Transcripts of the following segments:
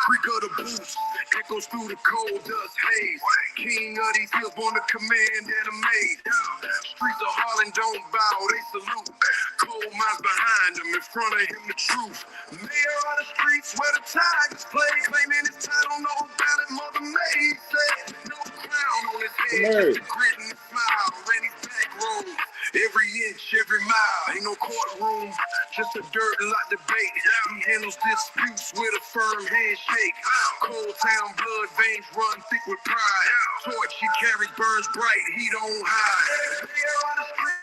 Creak of the boots, echoes through the cold dust haze. King of these hills, born to command and a maid. Streets of Harlem don't bow, they salute. Cold minds behind them, in front of him the truth. Mayor of the streets where the Tigers play, claiming his title, no ballot, Mother May said. No crown on his head, just a grit and a smile. Ran his back roads, every inch, every mile. Ain't no courtroom, just a dirt lot debate. He handles disputes with a firm handshake. Cold town blood veins run thick with pride. Torch he carries burns bright, he don't hide. Mayor on the street.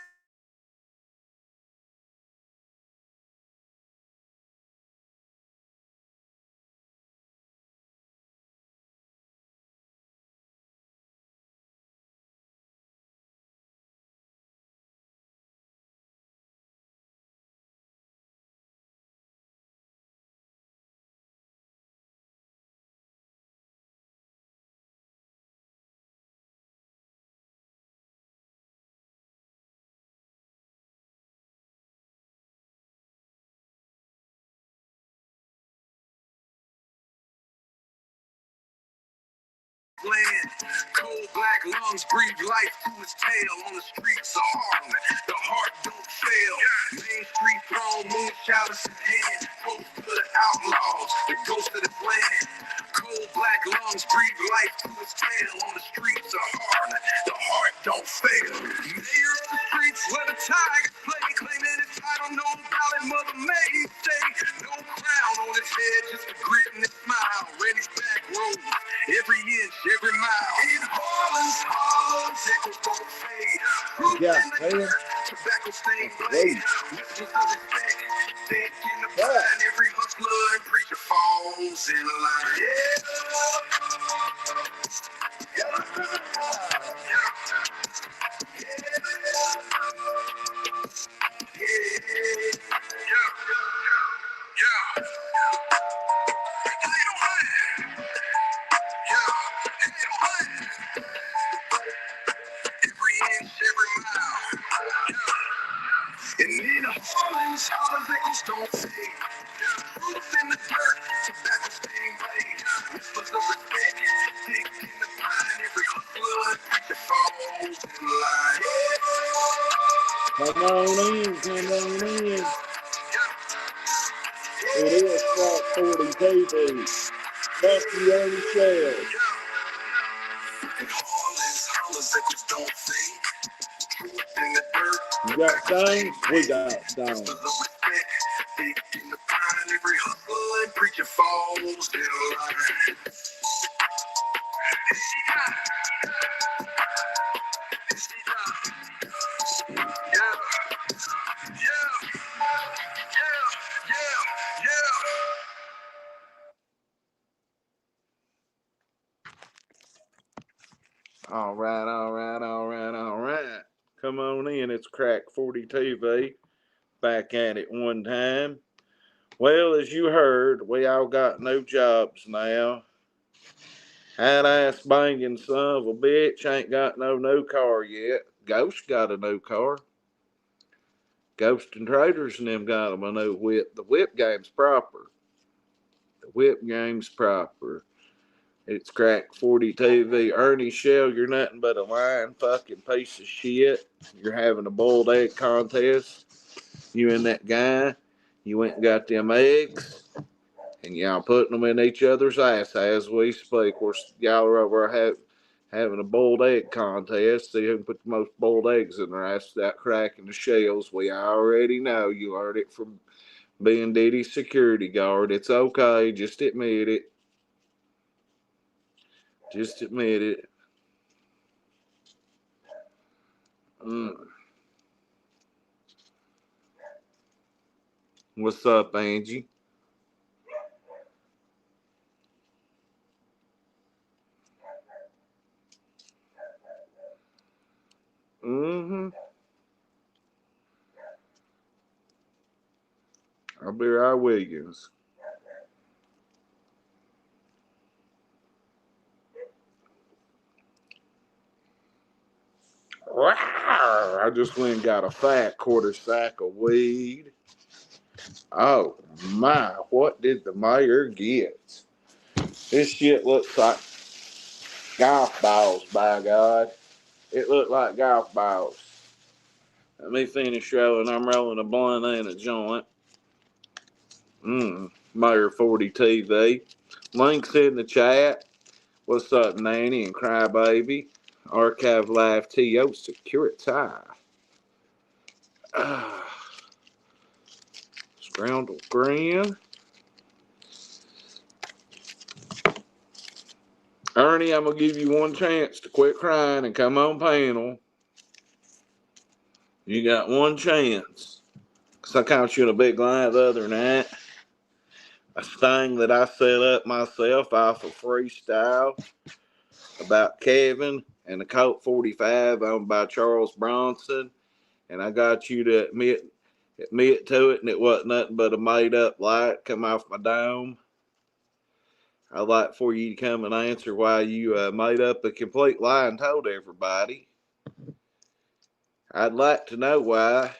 Land. Cold black lungs breathe life through his tail on the streets of Harlem. The heart don't fail. Main Street throne, moon chalice in hand. Close to the outlaws, the ghost of the land. Cold black lungs breathe life through his tail on the streets of Harlem. The heart don't fail. Mayor of the streets where the Tigers play, claiming his title, no ballot, Mother May say. No crown on his head, just a grit and a smile. Ran his back roads, every inch, every mile. In Harlem's hollows, echoes don't fade. Roots in the dirt, tobacco stained blade. Whispers of respect, dead in the pine. Every hustler and preacher falls in line. And in Harlem's hollows, echoes don't fade. Roots in the dirt, tobacco stained blade. Whispers of respect, dead in the pine. Every hustler and preacher falls in line. Come on in. It is Cry 40 TV. That's the Ernie Show. You got stones? We got stones. Every hustler and preacher falls in line. All right. Come on in. It's Crack 40 TV. Back at it one time. Well, as you heard, we all got no jobs now. That ass banging son of a bitch ain't got no car yet. Ghost got a new car. Ghost and Traders and them got them a new whip. The whip game's proper. It's Crack 40 TV. Ernie Shell, you're nothing but a lying fucking piece of shit. You're having a boiled egg contest. You and that guy, you went and got them eggs, and y'all putting them in each other's ass as we speak. Y'all are over having a boiled egg contest. See who can put the most boiled eggs in their ass without cracking the shells. We already know. You learned it from being Diddy's security guard. It's okay. Just admit it. What's up, Angie? I'll be right Williams. I just went and got a fat quarter sack of weed. Oh my, what did the mayor get? This shit looks like golf balls, by God. It looked like golf balls. Let me finish rolling. I'm rolling a blunt and a joint. Mayor 40 TV. Links in the chat. What's up, Nanny and Crybaby? Archive Live TO Security. Scroundle Grin. Ernie, I'm going to give you one chance to quit crying and come on panel. You got one chance. Because I caught you in a big lie the other night. A thing that I set up myself off of freestyle about Kevin and the Colt 45 owned by Charles Bronson. And I got you to admit to it, and it wasn't nothing but a made up light come off my dome. I'd like for you to come and answer why you made up a complete lie and told everybody. I'd like to know why.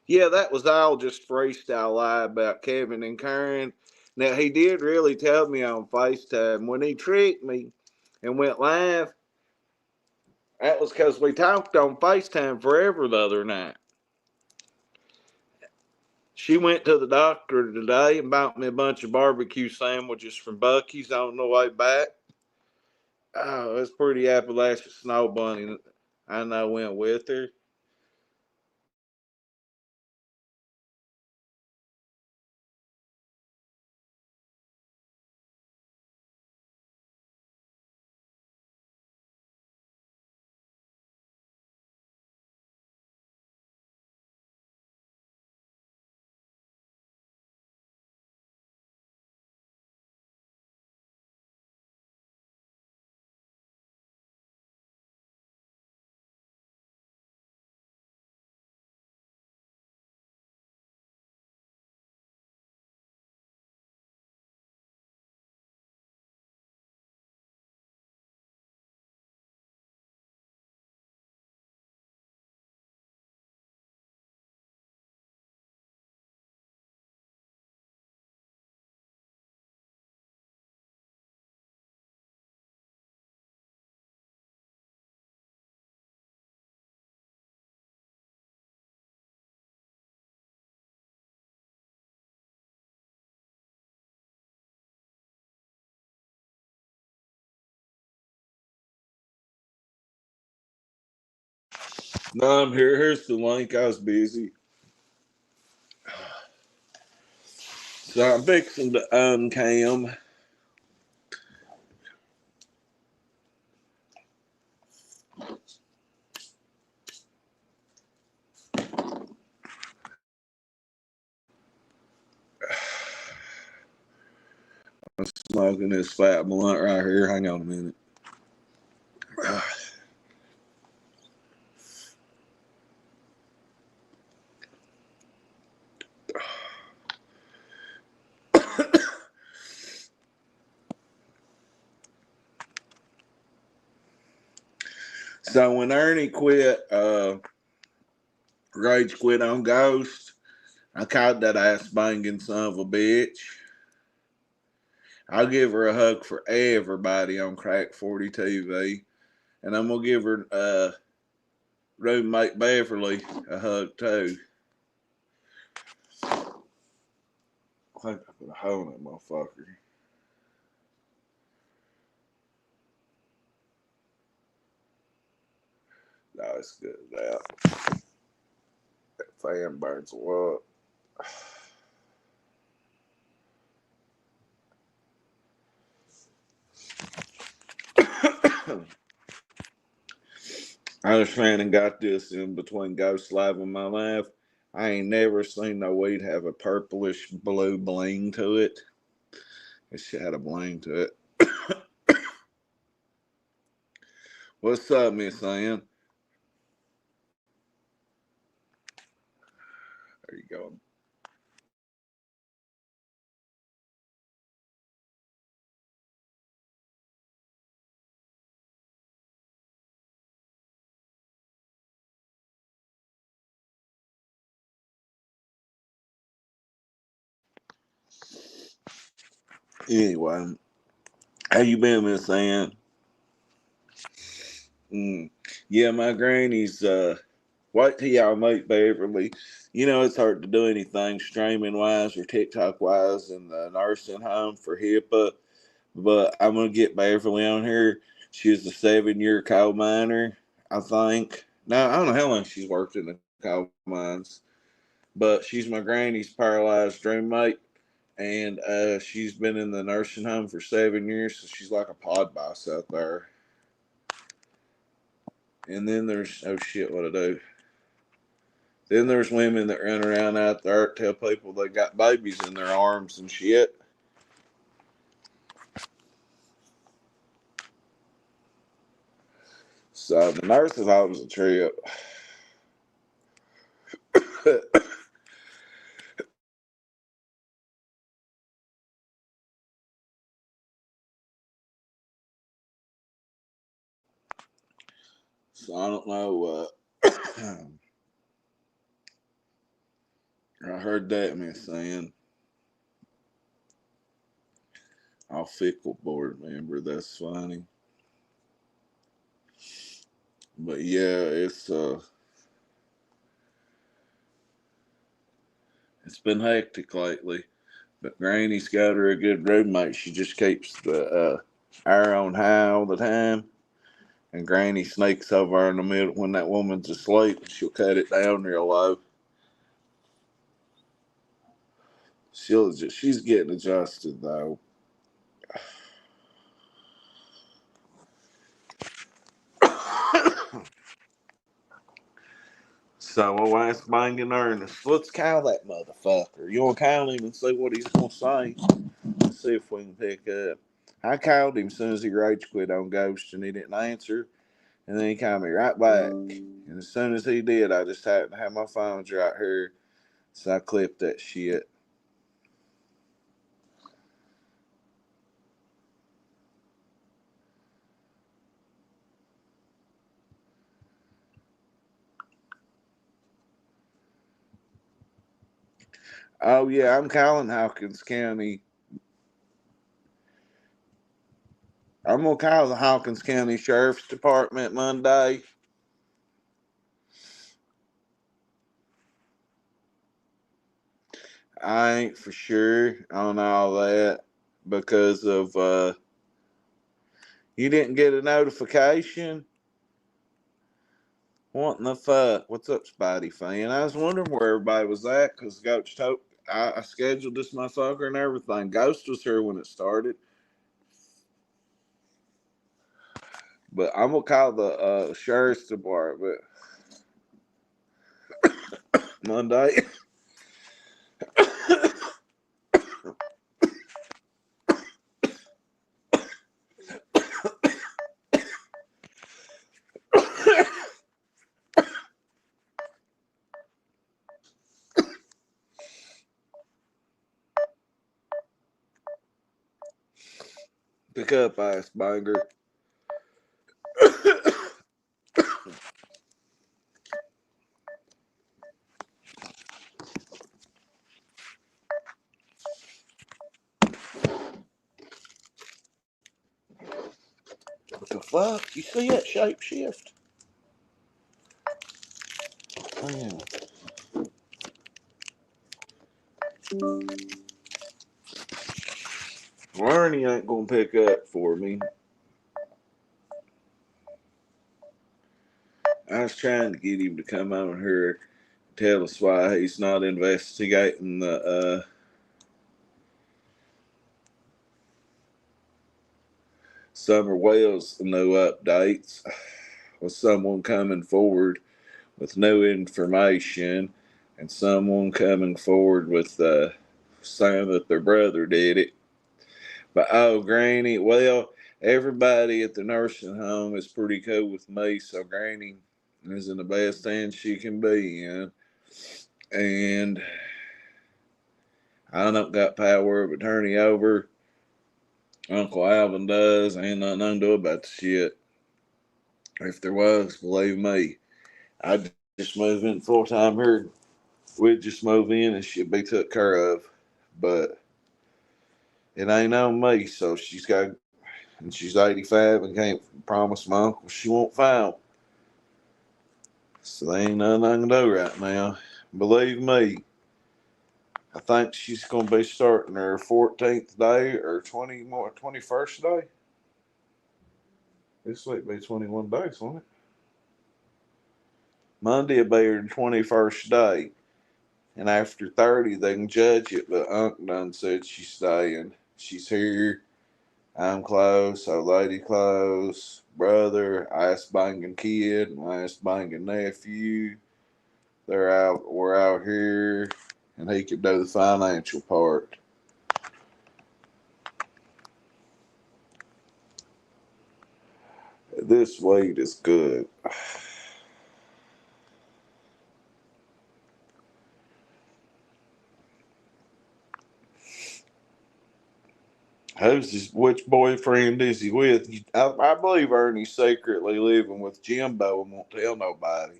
Yeah, that was all just freestyle lie about Kevin and Karen. Now, he did really tell me on FaceTime when he tricked me and went live. That was because we talked on FaceTime forever the other night. She went to the doctor today and bought me a bunch of barbecue sandwiches from Buc-ee's on the way back. Oh, it's pretty Appalachian Snow Bunny. I know went with her. No, I'm here. Here's the link. I was busy. So I'm fixing to uncam. I'm smoking this fat blunt right here. Hang on a minute. So when Ernie quit, Rage quit on Ghost, I caught that ass banging son of a bitch. I'll give her a hug for everybody on Crack 40 TV. And I'm going to give her roommate Beverly a hug too. I think I put a hole in that motherfucker. No, it's good as that. That fan burns a lot. I just ran and got this in between Ghost Live and my life. I ain't never seen no weed have a purplish blue bling to it. It shit had a bling to it. What's up, Miss Ann? There you go. Anyway, how you been, Miss Ann? Yeah, my granny's, wait till y'all meet Beverly. It's hard to do anything streaming wise or TikTok wise in the nursing home for HIPAA, but I'm going to get Beverly on here. She's a 7-year coal miner, I think. Now, I don't know how long she's worked in the coal mines, but she's my granny's paralyzed roommate, and she's been in the nursing home for 7 years, so she's like a pod boss out there. And then there's, oh shit, what I do? Then there's women that run around out there tell people they got babies in their arms and shit. So the nursing home's a trip. So I don't know. I heard that Miss saying, "I'll fickle board member." That's funny. But yeah, it's been hectic lately. But Granny's got her a good roommate. She just keeps the air on high all the time. And Granny sneaks over in the middle when that woman's asleep. She'll cut it down real low. She's getting adjusted though. So I'll ask banging Ernest. Let's call that motherfucker. You want to call him and see what he's gonna say? Let's see if we can pick up. I called him as soon as he rage quit on Ghost and he didn't answer. And then he called me right back. And as soon as he did, I just happened to have my phones right here. So I clipped that shit. Oh yeah, I'm calling Hawkins County. I'm gonna call the Hawkins County Sheriff's Department Monday. I ain't for sure on all that because of you didn't get a notification. What in the fuck? What's up, Spidey fan? I was wondering where everybody was at because Coach told I scheduled this motherfucker and everything. Ghost was here when it started, but I'm gonna call the sheriff's department Monday. Pick up, ass banger. What the fuck? You see that shape shift? Man. Ernie ain't gonna pick up for me. I was trying to get him to come on here and tell us why he's not investigating the Summer Wells new updates with someone coming forward with new information and someone coming forward with saying that their brother did it. But oh, Granny, well, everybody at the nursing home is pretty cool with me, so Granny is in the best hands she can be in. And I don't got power of attorney over. Uncle Alvin does. Ain't nothing I can do about the shit. If there was, believe me, I'd just move in full time here. We'd just move in and she'd be took care of. But It ain't on me, so and she's 85 and can't promise my uncle she won't file. So there ain't nothing I can do right now. Believe me, I think she's going to be starting her 14th day or 21st day. This week be 21 days, won't it? Monday will be her 21st day. And after 30, they can judge it. But Unc done said she's staying. She's here. I'm close. Old lady close. Brother, ice banging kid, ice banging nephew. We're out here. And he could do the financial part. This weed is good. Which boyfriend is he with? I believe Ernie's secretly living with Jimbo and won't tell nobody.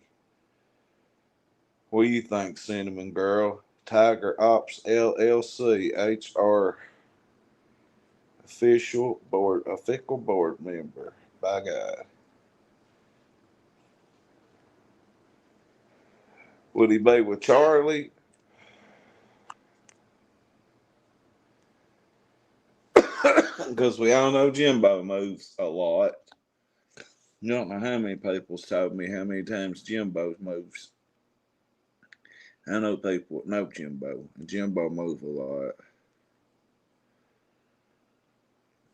What do you think, Cinnamon Girl? Tiger Ops LLC, HR official board member. By God. Would he be with Charlie? Because we all know Jimbo moves a lot. You don't know how many people's told me how many times Jimbo moves. I know people that know Jimbo, and Jimbo moves a lot.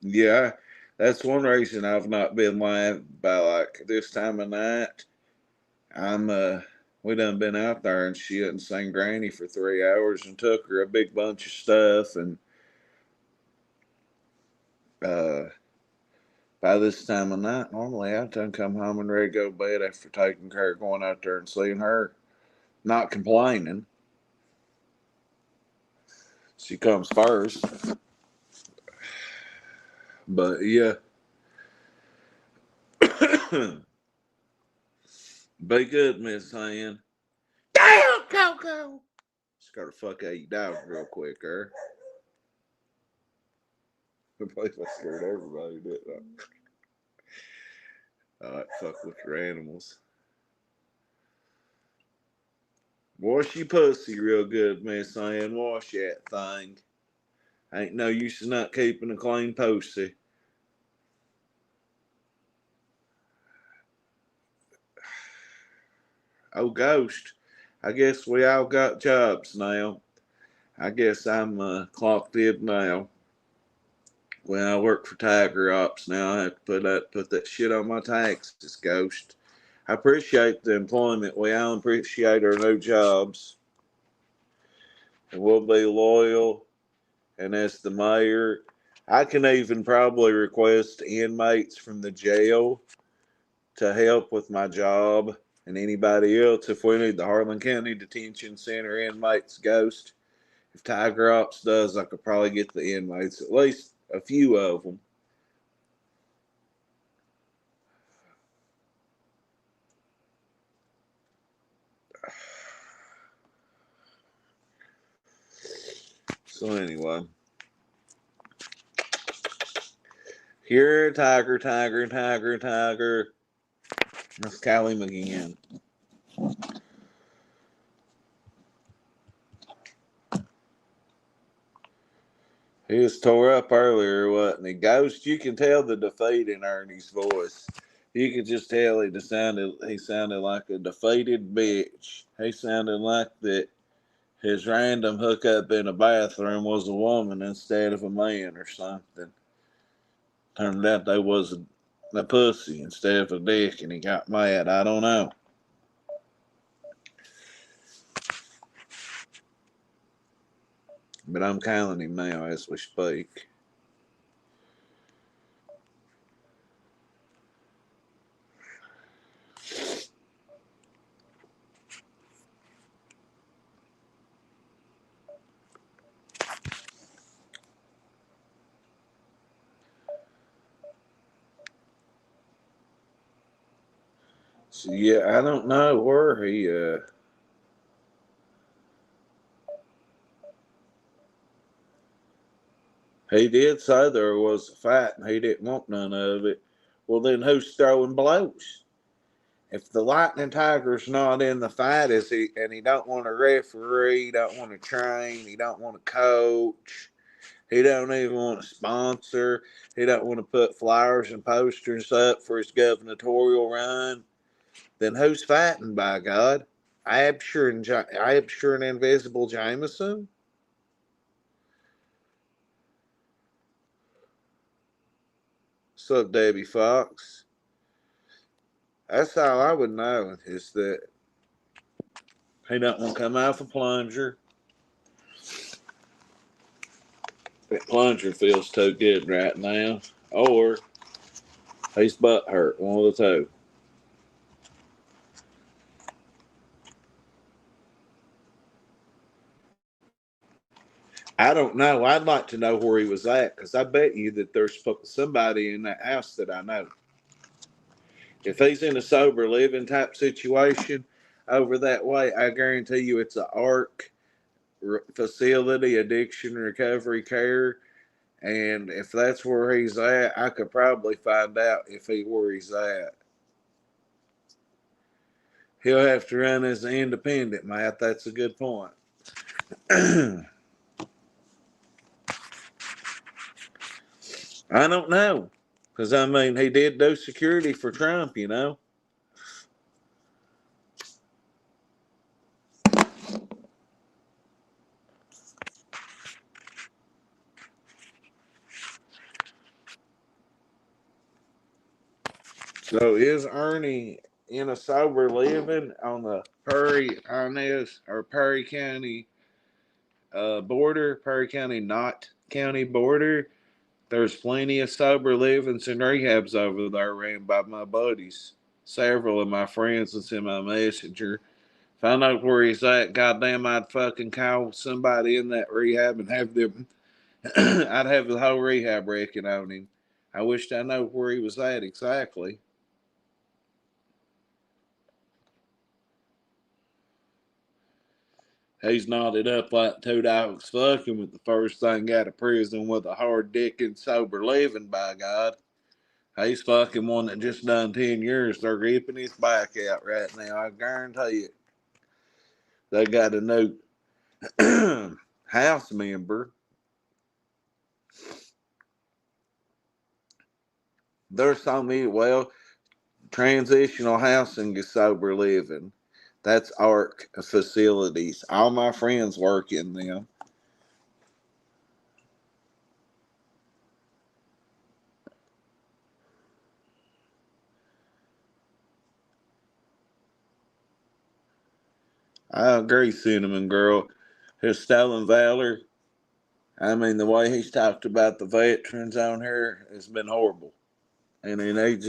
Yeah, that's one reason I've not been live by like this time of night. We done been out there and shit and seen Granny for 3 hours and took her a big bunch of stuff and uh by this time of night normally I done come home and ready to go to bed after taking care of going out there and seeing her. Not complaining. She comes first. But yeah. Be good, Miss Ann. Go, go, go. Just gotta fuck out your dog real quick, I believe I scared everybody, didn't I? Alright, fuck with your animals. Wash your pussy real good, Miss Ann. Wash that thing. Ain't no use in not keeping a clean pussy. Oh, Ghost. I guess we all got jobs now. I guess I'm clocked in now. When I work for Tiger Ops now, I have to put that shit on my taxes, Ghost. I appreciate the employment. We all appreciate our new jobs. And we'll be loyal. And as the mayor, I can even probably request inmates from the jail to help with my job and anybody else. If we need the Harlan County Detention Center inmates, Ghost, if Tiger Ops does, I could probably get the inmates, at least a few of them. So anyway, here, Tiger, Tiger, Tiger, Tiger. Let's call him again. He was tore up earlier, wasn't he? Ghost, you can tell the defeat in Ernie's voice. You could just tell he sounded like a defeated bitch. He sounded like that his random hookup in a bathroom was a woman instead of a man or something. Turned out they was a pussy instead of a dick and he got mad. I don't know. But I'm calling him now as we speak. So yeah, I don't know where He did say there was a fight and he didn't want none of it. Well, then who's throwing blows? If the Lightning Tiger's not in the fight, and he don't want to referee, he don't want to train, he don't want to coach, he don't even want to sponsor, he don't want to put flyers and posters up for his gubernatorial run, then who's fighting, by God? Absher and Invisible Jameson? What's up, Debbie Fox? That's all I would know, is that he don't want to come off a plunger. That plunger feels too good right now. Or he's butt hurt. One of the two. I don't know. I'd like to know where he was at, because I bet you that there's somebody in that house that I know. If he's in a sober living type situation over that way, I guarantee you it's an ARC facility, addiction recovery care. And if that's where he's at, I could probably find out where he's at. He'll have to run as an independent, Matt. That's a good point. I don't know. Because, I mean, he did do security for Trump, you know. So is Ernie in a sober living on the Perry County border, Perry County Knott County border? There's plenty of sober livings and rehabs over there ran by my buddies. Several of my friends that's in my messenger. If I know where he's at, goddamn, I'd fucking call somebody in that rehab and have them. I'd have the whole rehab record on him. I wished I know where he was at exactly. He's knotted up like two dogs fucking with the first thing out of prison with a hard dick and sober living, by God. He's fucking one that just done 10 years. They're ripping his back out right now. I guarantee it. They got a new house member. There's so many, transitional housing is sober living. That's ARC facilities. All my friends work in them. I agree, Cinnamon Girl. His stolen valor. I mean, the way he's talked about the veterans on here has been horrible. And he needs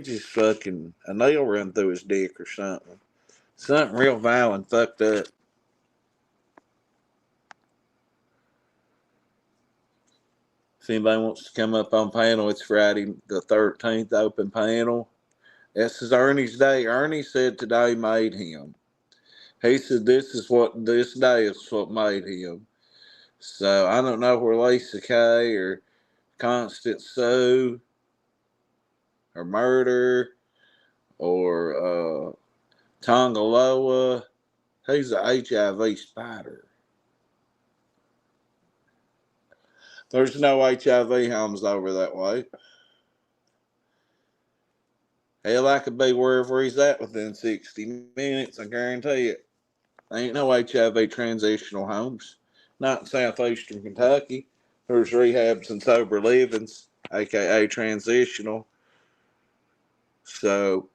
just fucking a nail run through his dick or something. Something real vile and fucked up. If anybody wants to come up on panel, it's Friday the 13th, open panel. This is Ernie's day. Ernie said today made him. He said this day is what made him. So I don't know where Lisa Kay or Constance Sue or Murder or Tongaloa. He's a HIV spider. There's no HIV homes over that way. Hell, I could be wherever he's at within 60 minutes, I guarantee it. Ain't no HIV transitional homes. Not in southeastern Kentucky. There's rehabs and sober livings, aka transitional. So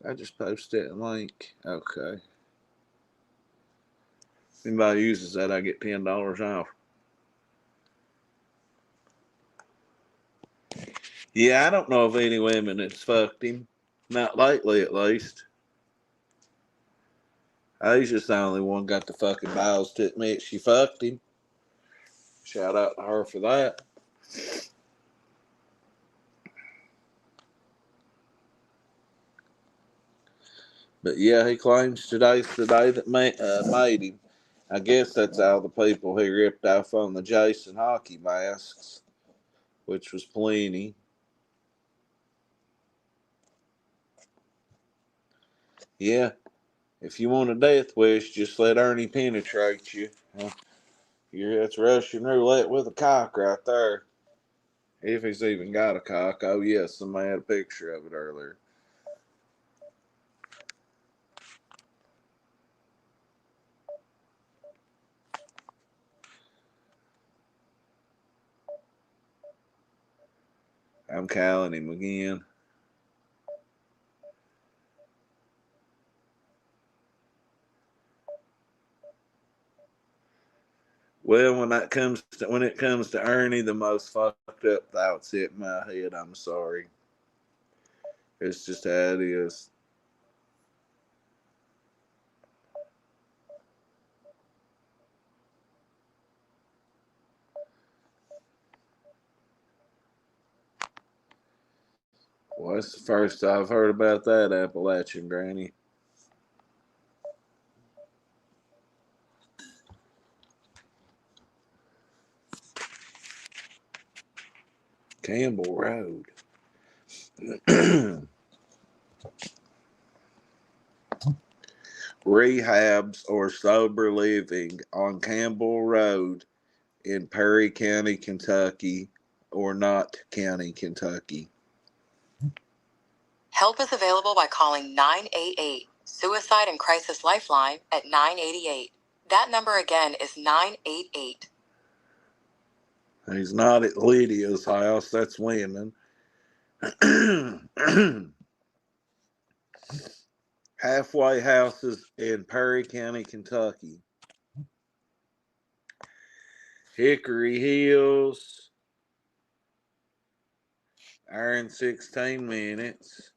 I just posted a link. Okay. If anybody uses that, I get $10 off. Yeah, I don't know of any women that's fucked him. Not lately, at least. He's just the only one got the fucking balls to admit she fucked him. Shout out to her for that. But yeah, he claims today's the day that made him. I guess that's all the people he ripped off on the Jason hockey masks, which was plenty. Yeah, if you want a death wish, just let Ernie penetrate you. That's Russian roulette with a cock right there. If he's even got a cock. Oh, yes, somebody had a picture of it earlier. I'm calling him again. Well, when it comes to Ernie, the most fucked up thoughts hit my head. I'm sorry. It's just how it is. Well, that's the first I've heard about that Appalachian granny. Campbell Road. Rehabs or sober living on Campbell Road in Perry County, Kentucky, or Knott County, Kentucky. Help is available by calling 988, Suicide and Crisis Lifeline at 988. That number again is 988. He's not at Lydia's house. That's women. Halfway houses in Perry County, Kentucky. Hickory Hills. Hour and 16 minutes.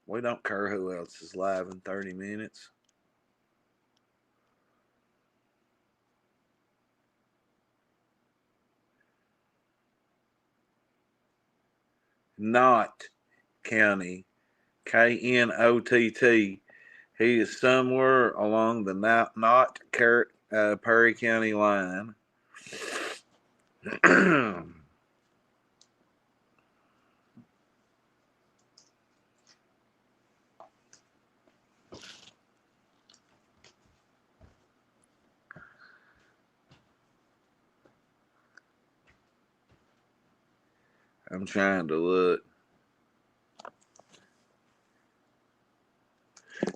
We don't care who else is live in 30 minutes. Knott County. Knott. He is somewhere along the Knott Perry County line. I'm trying to look.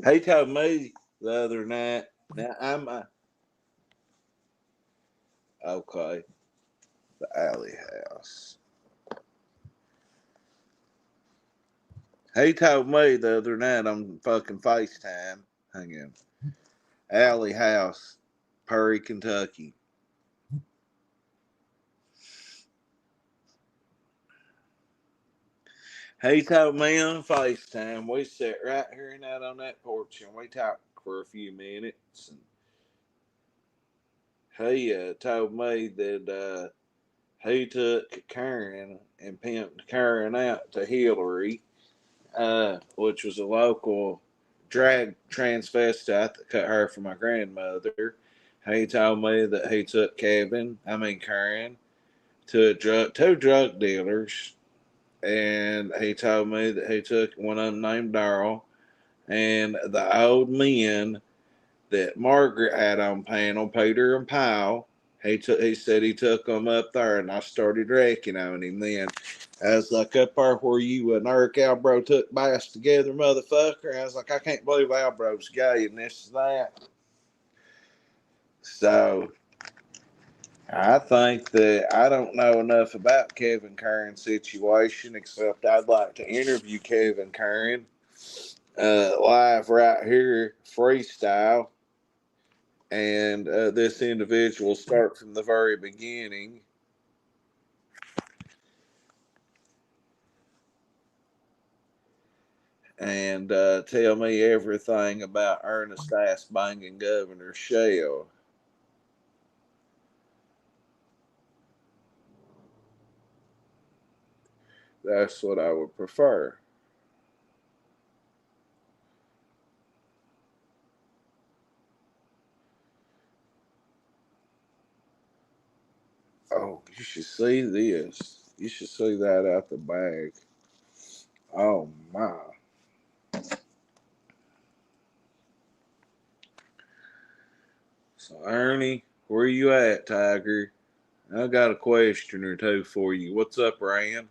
He told me the other night. Now I'm okay. The alley house. He told me the other night on fucking FaceTime. Hang on. Alley house, Perry, Kentucky. He told me on FaceTime. We sat right here and out on that porch and we talked for a few minutes. And he told me that he took Karen and pimped Karen out to Hillary, which was a local drag transvestite that cut her for my grandmother. He told me that he took Karen, to two drug dealers, and he told me that he took one of them named Darrell, and the old men that Margaret had on panel, Peter and Powell. He said he took them up there, and I started wrecking on him then. I was like, up there where you and Eric Albro took baths together, motherfucker. I was like, I can't believe Albro's gay and this and that. So I think that I don't know enough about Kevin Curran's situation, except I'd like to interview Kevin Curran live right here, freestyle. And this individual start from the very beginning. And tell me everything about Ernest ass banging Governor Shell. That's what I would prefer. Oh, you should see this. You should see that out the bag. Oh my. So Ernie, where you at, Tiger? I got a question or two for you. What's up, Ryan?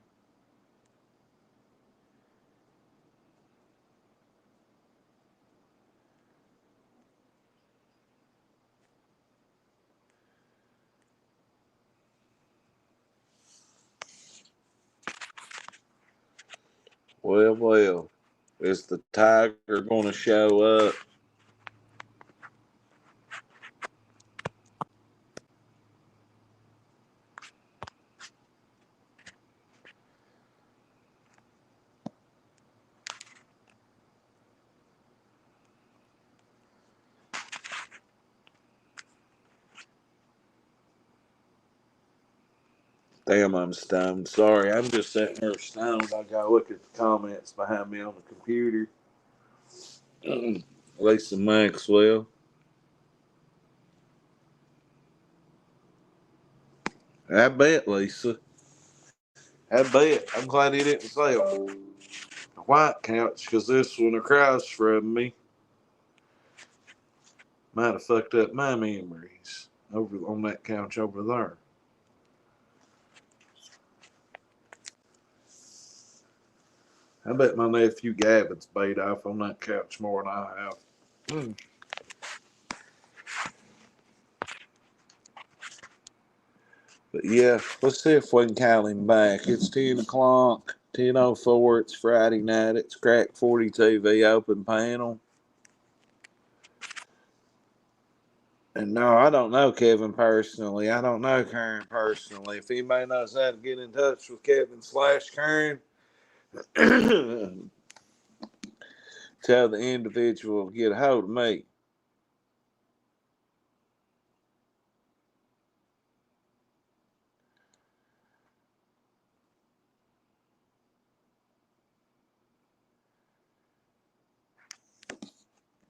Well, well. Is the Tiger gonna show up? Damn, I'm stoned. Sorry, I'm just sitting here stoned. I gotta look at the comments behind me on the computer. Lisa Maxwell. I bet, Lisa. I bet. I'm glad he didn't say a white couch because this one across from me might have fucked up my memories over on that couch over there. I bet my nephew Gavin's paid off on that couch more than I have. But yeah, let's see if we can call him back. It's 10 o'clock, 10:04. It's Friday night. It's Crack 40 TV open panel. And no, I don't know Kevin personally. I don't know Karen personally. If anybody knows how to get in touch with Kevin slash Karen, tell the individual to get a hold of me.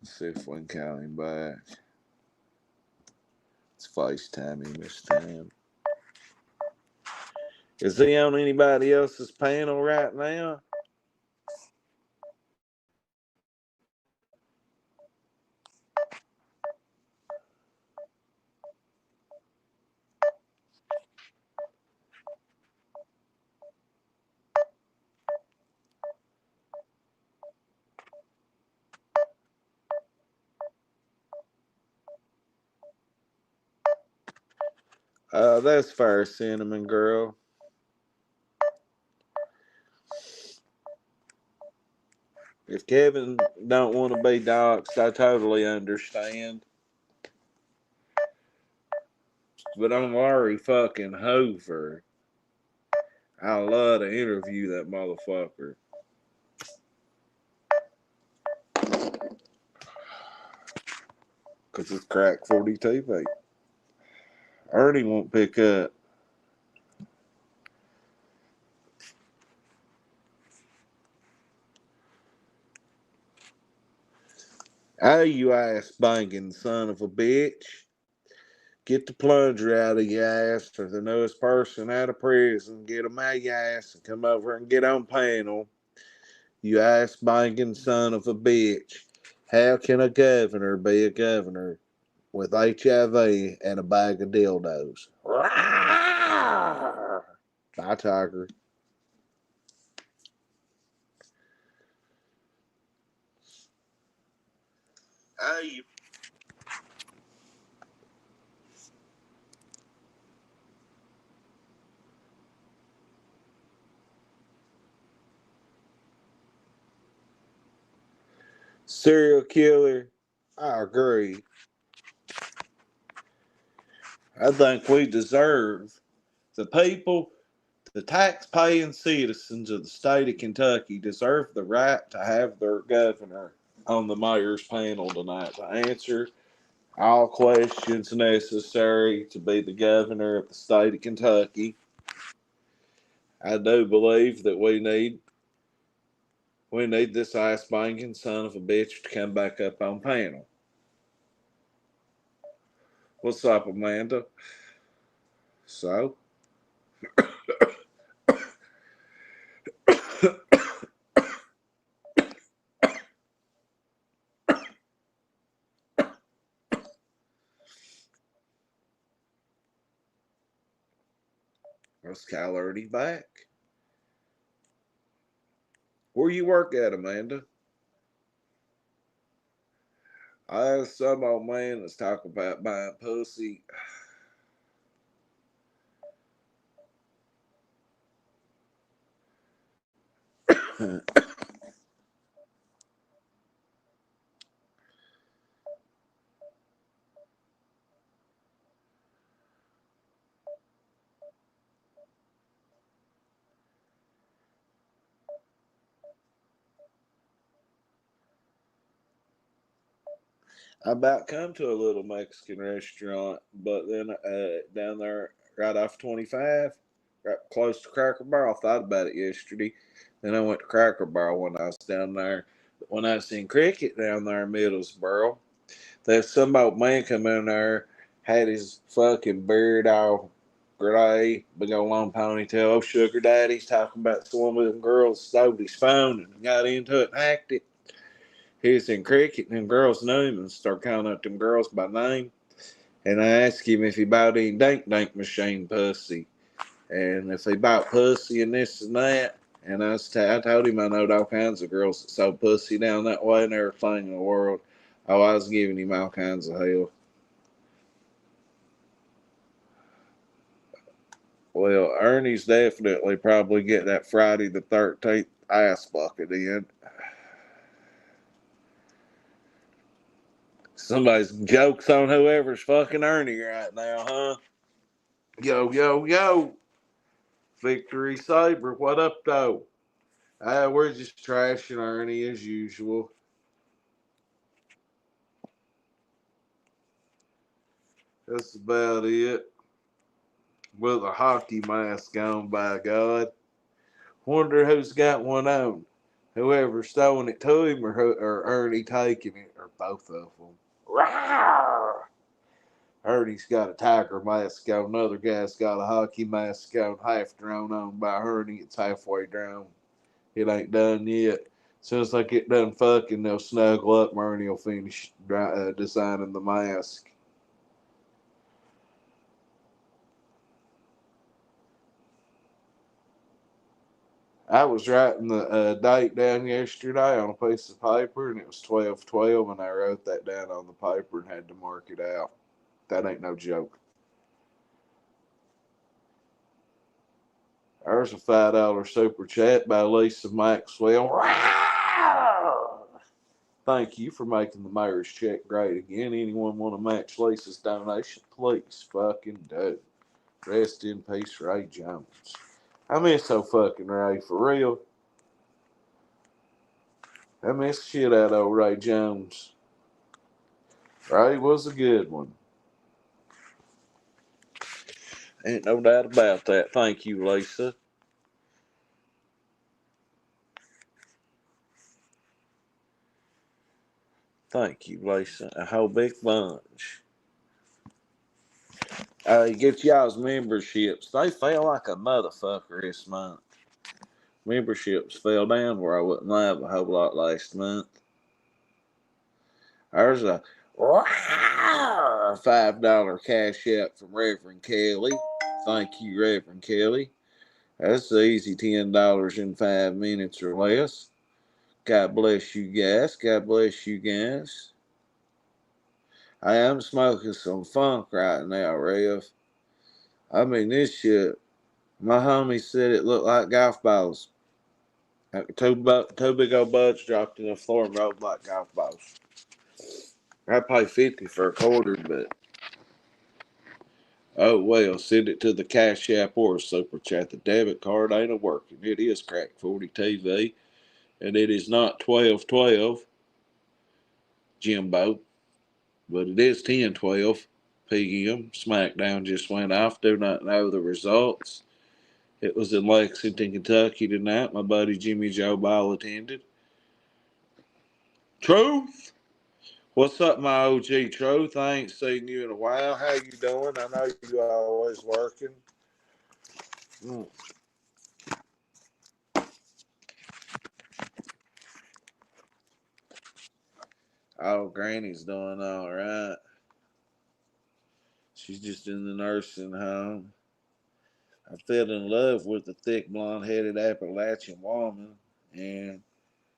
Let's see if we can call him back. It's FaceTime him this time. Is he on anybody else's panel right now? That's fair, Cinnamon Girl. If Kevin don't want to be doxxed, I totally understand. But I'm Larry fucking Hoover. I love to interview that motherfucker. Because it's Crack 40 TV. Ernie won't pick up. Oh, you ass banging son of a bitch. Get the plunger out of your ass or the newest person out of prison. Get him out of your ass and come over and get on panel. You ass banging son of a bitch. How can a governor be a governor with HIV and a bag of dildos? Bye, Tiger. Hey. Serial killer. I agree. I think we deserve the people, the tax-paying citizens of the state of Kentucky deserve the right to have their governor on the mayor's panel tonight to answer all questions necessary to be the governor of the state of Kentucky. I do believe that we need this ice banking son of a bitch to come back up on panel. What's up, Amanda? So, is Kyle already back? Where you work at, Amanda? I some old man that's talking about buying pussy. I about come to a little Mexican restaurant, but then down there right off 25, right close to Cracker Barrel. I thought about it yesterday. Then I went to Cracker Barrel when I was down there. When I seen Cricket down there in Middlesboro, there's some old man come in there, had his fucking beard all gray, big old long ponytail. Oh, sugar daddy's talking about some of them girls stole his phone and got into it and hacked it. He's in Cricket, and them girls knew him and start calling out them girls by name. And I asked him if he bought any dank dank machine pussy. And if he bought pussy and this and that. And I told him I knowed all kinds of girls that sold pussy down that way and everything in the world. Oh, I was giving him all kinds of hell. Well, Ernie's definitely probably get that Friday the 13th ass bucket in. Somebody's jokes on whoever's fucking Ernie right now, huh? Yo, yo, yo. Victory Saber, what up, though? We're just trashing Ernie as usual. That's about it. With a hockey mask on, by God. Wonder who's got one on. Whoever's throwing it to him or Ernie taking it, or both of them. Rawr! Ernie's got a tiger mask on. Another guy's got a hockey mask on, half drawn on by Ernie. It's halfway drawn. It ain't done yet. As soon as I get done fucking, they'll snuggle up. Ernie will finish designing the mask. I was writing the date down yesterday on a piece of paper, and it was 12/12, and I wrote that down on the paper and had to mark it out. That ain't no joke. There's a $5 super chat by Lisa Maxwell. Thank you for making the mayor's check great again. Anyone want to match Lisa's donation? Please fucking do. Rest in peace, Ray Jones. I miss so fucking Ray, for real. I miss shit out of Ray Jones. Ray was a good one. Ain't no doubt about that. Thank you, Lisa. Thank you, Lisa. A whole big bunch. Get y'all's memberships. They fell like a motherfucker this month. Memberships fell down where I wouldn't have a whole lot last month. There's a $5 cash out from Reverend Kelly. Thank you, Reverend Kelly. That's easy $10 in 5 minutes or less. God bless you guys. God bless you guys. I am smoking some funk right now, Rev. I mean, this shit, my homie said it looked like golf balls. Two big old buds dropped in the floor and rolled like golf balls. I pay 50 for a quarter, but oh well, send it to the Cash App or Super Chat. The debit card ain't a working. It is Crack 40 TV, and it is not 12/12 Jimbo, but it is 10/12 p.m. SmackDown just went off. Do not know the results. It was in Lexington, Kentucky tonight. My buddy Jimmy Joe Ball attended. Truth! What's up, my OG Truth? I ain't seen you in a while. How you doing? I know you always working. Mm. Oh, Granny's doing all right. She's just in the nursing home. I fell in love with the thick, blonde-headed Appalachian woman, and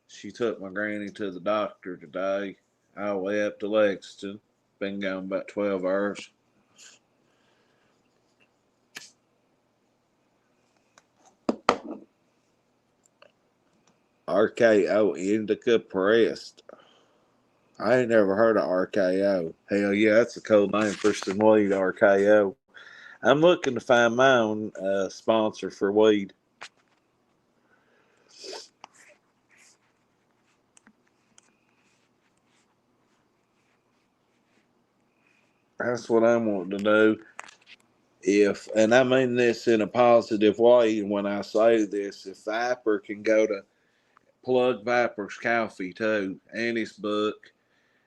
she took my granny to the doctor today, all the way up to Lexington. Been gone about 12 hours. RKO Indica Pressed. I ain't never heard of RKO. Hell yeah, that's a cool name for some weed, RKO. I'm looking to find my own sponsor for weed. That's what I'm wanting to do. And I mean this in a positive way when I say this, if Viper can go to plug Viper's coffee too, and his book.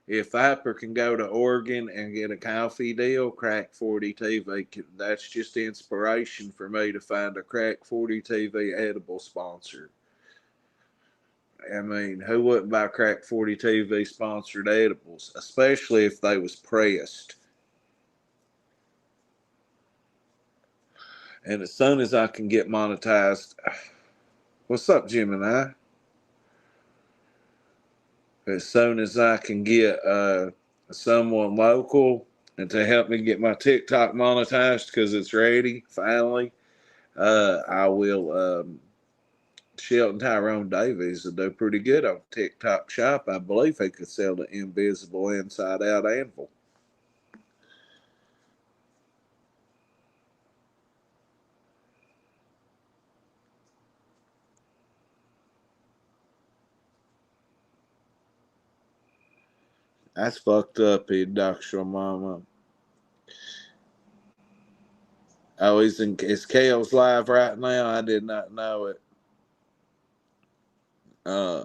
If Viper can go to Oregon and get a coffee deal, Crack 40 TV, that's just inspiration for me to find a Crack 40 TV edible sponsor. I mean, who wouldn't buy Crack 40 TV sponsored edibles, especially if they was pressed? And as soon as I can get monetized, what's up, Gemini? As soon as I can get someone local and to help me get my TikTok monetized because it's ready finally, I will. Shelton Tyrone Davies will do pretty good on TikTok Shop. I believe he could sell the Invisible Inside Out Anvil. That's fucked up, Industrial Mama. Oh, is Kale's live right now? I did not know it. Uh,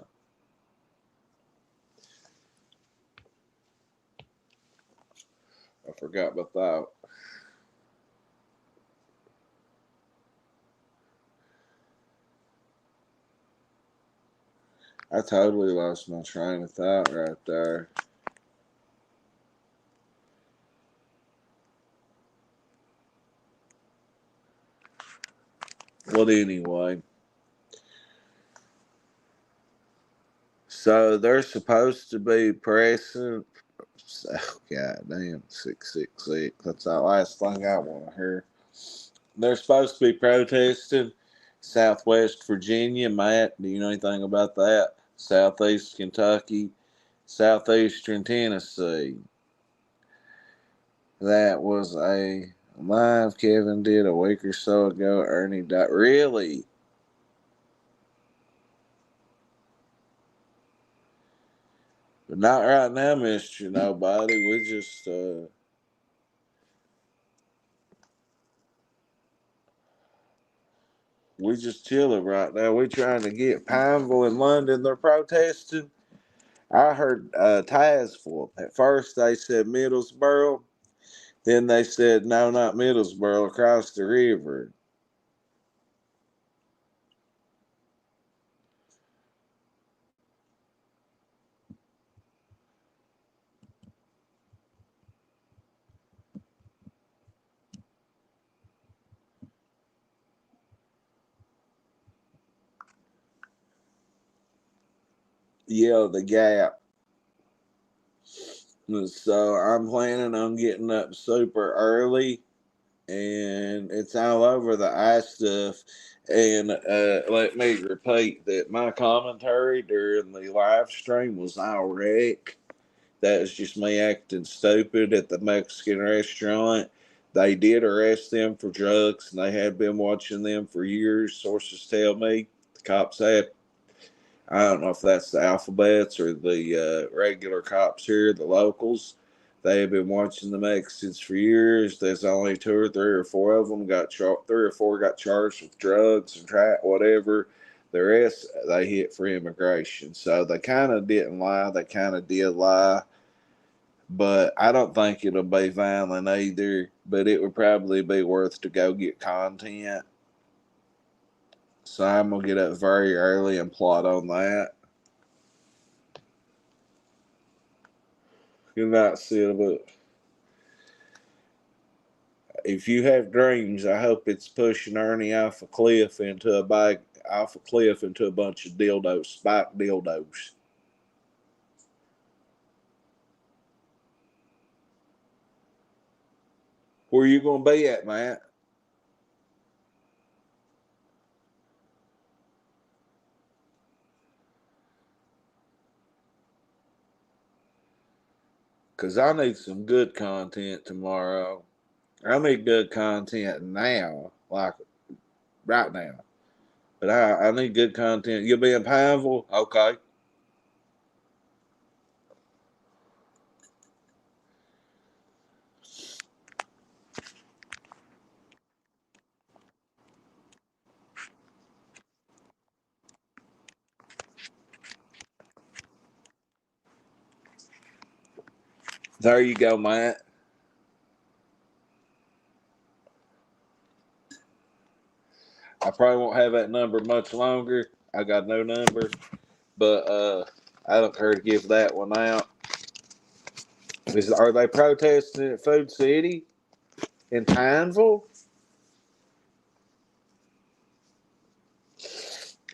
I forgot about that. I totally lost my train of thought right there. Well, anyway. So they're supposed to be pressing. Oh, God damn, 666. That's the last thing I want to hear. They're supposed to be protesting Southwest Virginia. Matt, do you know anything about that? Southeast Kentucky, Southeastern Tennessee. That was a live Kevin did a week or so ago. Ernie died. Really? But not right now, Mr. Nobody. We just chilling right now. We trying to get Pineville and London. They're protesting. I heard Tazeville. At first they said Middlesboro. Then they said no, not Middlesboro, across the river. Yeah, the Gap. So I'm planning on getting up super early, and it's all over the ice stuff. And let me repeat that my commentary during the live stream was all wreck. That was just me acting stupid at the Mexican restaurant. They did arrest them for drugs, and they had been watching them for years. Sources tell me the cops had. I don't know if that's the alphabets or the regular cops here, the locals, They have been watching the Mexicans for years. There's only 2 or 3 or 4 of them got 3 or 4 got charged with drugs and whatever. The rest they hit for immigration. So they kind of didn't lie. They kind of did lie. But I don't think it'll be violent either. But it would probably be worth to go get content. So I'm going to get up very early and plot on that. Good night, Silva. If you have dreams, I hope it's pushing Ernie off a cliff into a bunch of dildos, spiked dildos. Where you gonna be at, Matt? Cause I need some good content tomorrow. I need good content now, like right now. But I need good content. You'll be in Pineville? Okay. There you go, Matt. I probably won't have that number much longer. I got no number. But I don't care to give that one out. Are they protesting at Food City in Pineville?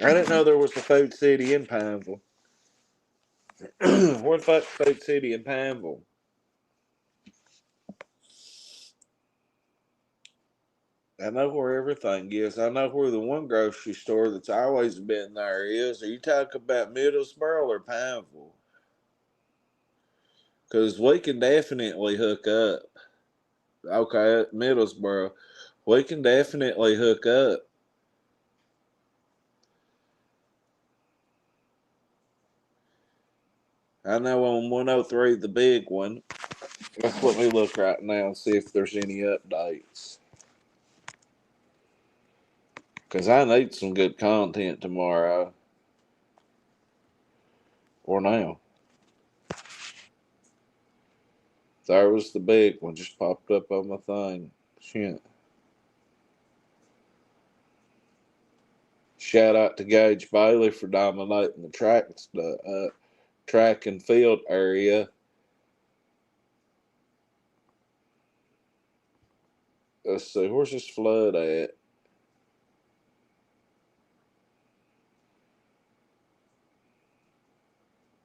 I didn't know there was a Food City in Pineville. What about Food City in Pineville? I know where everything is. I know where the one grocery store that's always been there is. Are you talking about Middlesboro or Pineville? Because we can definitely hook up. Okay, Middlesboro. We can definitely hook up. I know on 103, the big one. Let's let me look right now and see if there's any updates. Because I need some good content tomorrow. Or now. There was the big one. Just popped up on my thing. Shit. Shout out to Gage Bailey for dominating the track and field area. Let's see. Where's this flood at?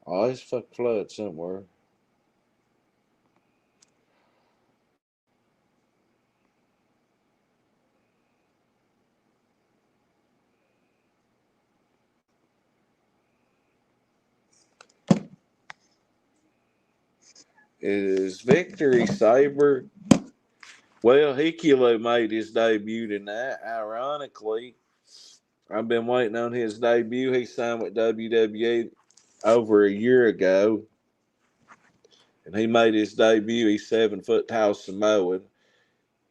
Oh, there's fuck flood somewhere. Is Victory Saber? Well, Hikilo made his debut tonight. Ironically, I've been waiting on his debut. He signed with WWE over a year ago, and he made his debut. He's 7 foot tall Samoan.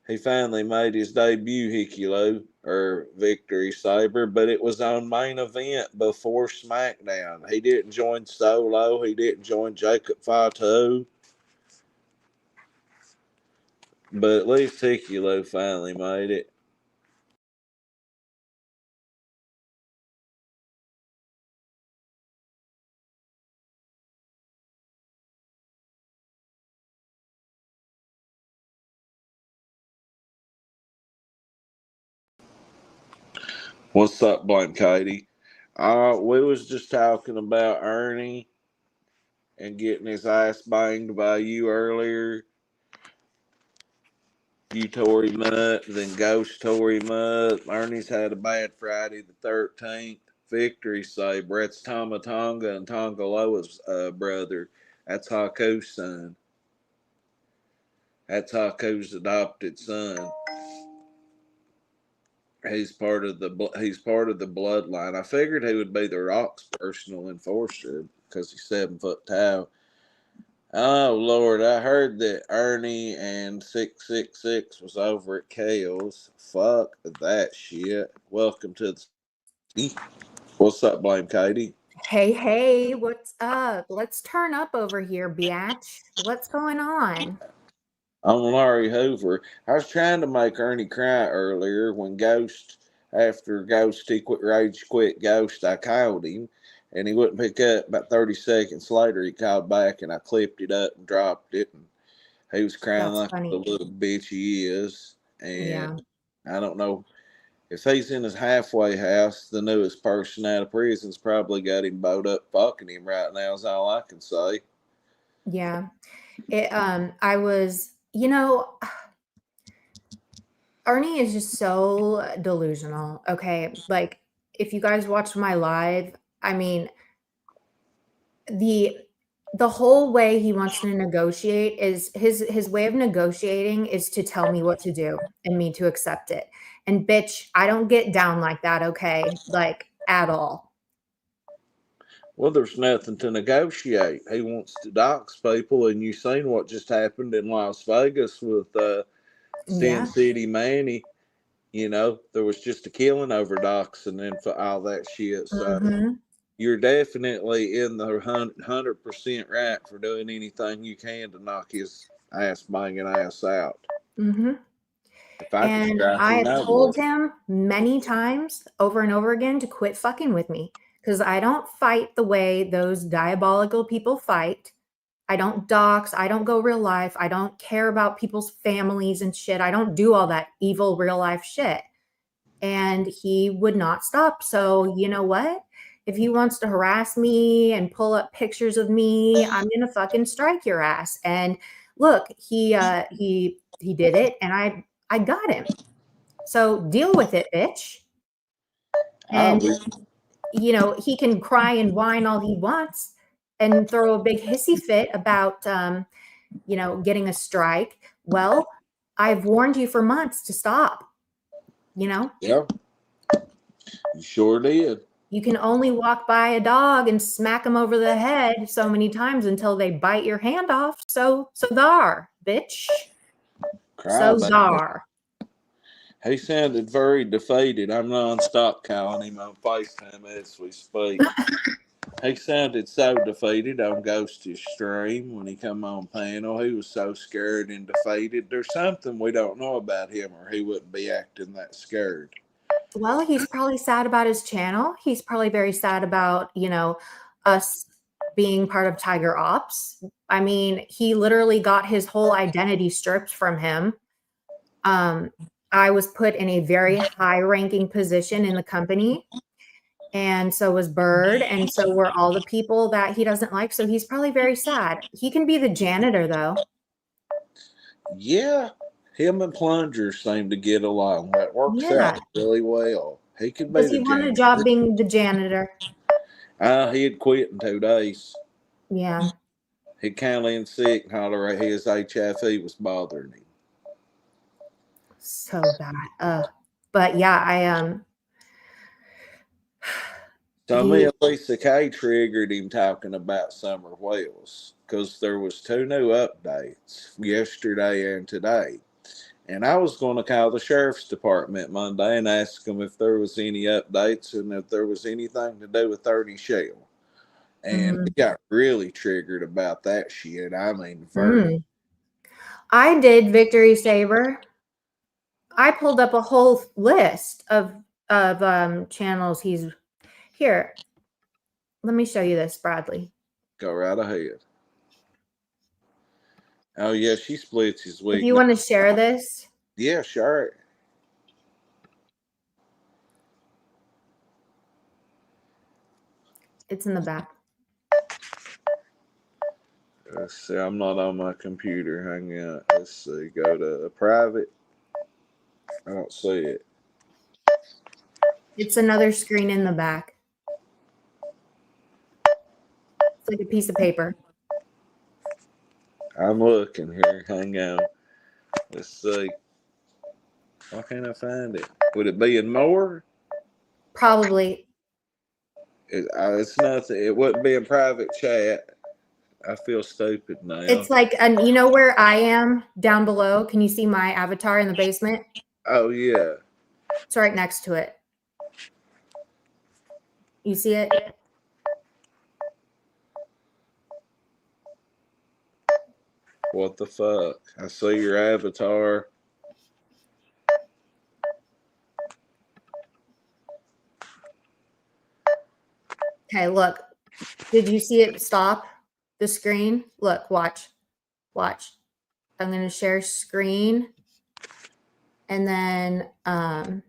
He finally made his debut, Hikilo, or Victory Saber, but it was on main event before SmackDown. He didn't join Solo. He didn't join Jacob Fatu. But at least Hikilo finally made it. What's up, Blank Katie? We was just talking about Ernie and getting his ass banged by you earlier. You tore him up, then Ghost tore him up. Ernie's had a bad Friday the 13th. Victory Saber. That's Tama Tonga and Tongaloa's brother. That's Haku's son. That's Haku's adopted son. He's part of the bloodline. I figured he would be the Rock's personal enforcer because he's 7 foot tall. Oh Lord, I heard that Ernie and 666 was over at Kale's. Fuck that shit. Welcome to the city. What's up, Blame Katie? Hey, hey, what's up? Let's turn up over here, biatch. What's going on? I'm Laurie Hoover. I was trying to make Ernie cry earlier when after Ghost, he quit rage quit Ghost, I called him and he wouldn't pick up. About 30 seconds later, he called back and I clipped it up and dropped it. And he was crying That's like the funny. little bitch he is. Yeah, And I don't know if he's in his halfway house, the newest person out of prison's probably got him bowed up fucking him right now, is all I can say. yeah. I was, Ernie is just so delusional. Okay. Like, if you guys watch my live, I mean, the the whole way he wants to negotiate is his way of negotiating is to tell me what to do and me to accept it. And bitch, I don't get down like that, okay? Like at all. Well, there's nothing to negotiate. He wants to dox people, and you seen what just happened in Las Vegas with Sin Yeah. City Manny. You know, there was just a killing over doxing and for all that shit. So Mhm. you're definitely in the 100% right for doing anything you can to knock his ass banging ass out. Mhm. If I could And strike I him, have I would. told him many times over and over again to quit fucking with me because I don't fight the way those diabolical people fight. I don't dox. I don't go real life. I don't care about people's families and shit. I don't do all that evil real life shit. And he would not stop. So, you know what? If he wants to harass me and pull up pictures of me, I'm going to fucking strike your ass. And look, he did it and I got him. So deal with it, bitch. I'll And be. he can cry and whine all he wants and throw a big hissy fit about getting a strike. Well, I've warned you for months to stop. You know, Yeah, you sure did. you can only walk by a dog and smack them over the head so many times until they bite your hand off. So thar, bitch. Cry, So baby. thar. He sounded very defeated. I'm non-stop calling him on FaceTime as we speak. He sounded so defeated on Ghost's stream when he come on panel. He was so scared and defeated. There's something we don't know about him, or he wouldn't be acting that scared. Well, he's probably sad about his channel. He's probably very sad about, us being part of Tiger Ops. I mean, he literally got his whole identity stripped from him. Um, I was put in a very high ranking position in the company. And so was Bird. And so were all the people that he doesn't like. So he's probably very sad. He can be the janitor, though. Yeah, him and Plunger seem to get along. That works Yeah. out really well. He could be Does the he want a job janitor. being the janitor? He had quit in 2 days. Yeah. He'd call in sick and holler at his HIV was bothering him. So bad. But yeah, So me he and Lisa K triggered him talking about summer whales because there was two new updates yesterday and today. And I was going to call the sheriff's department Monday and ask them if there was any updates and if there was anything to do with Ernie Shell. And he mm, got really triggered about that shit. I mean, very. mm. I did Victory Saber. I pulled up a whole list of channels he's here. Let me show you this, Bradley. Go right ahead. Oh, yeah, she splits his If wig. you want to share this, Yeah, sure. it's in the back. Let's see. I'm not on my computer. Hang on. Let's see. Go to private. I don't see it. It's another screen in the back. It's like a piece of paper. I'm looking here. Hang on. Let's see. Why can't I find it? Would it be in more? Probably. It's nothing. It wouldn't be in private chat. I feel stupid now. It's like, and you know where I am down below? Can you see my avatar in the basement? Oh yeah. It's right next to it. You see it? What the fuck? I see your avatar. Okay, look. Did you see it stop the screen? Look, watch. Watch. I'm going to share screen. And then I'm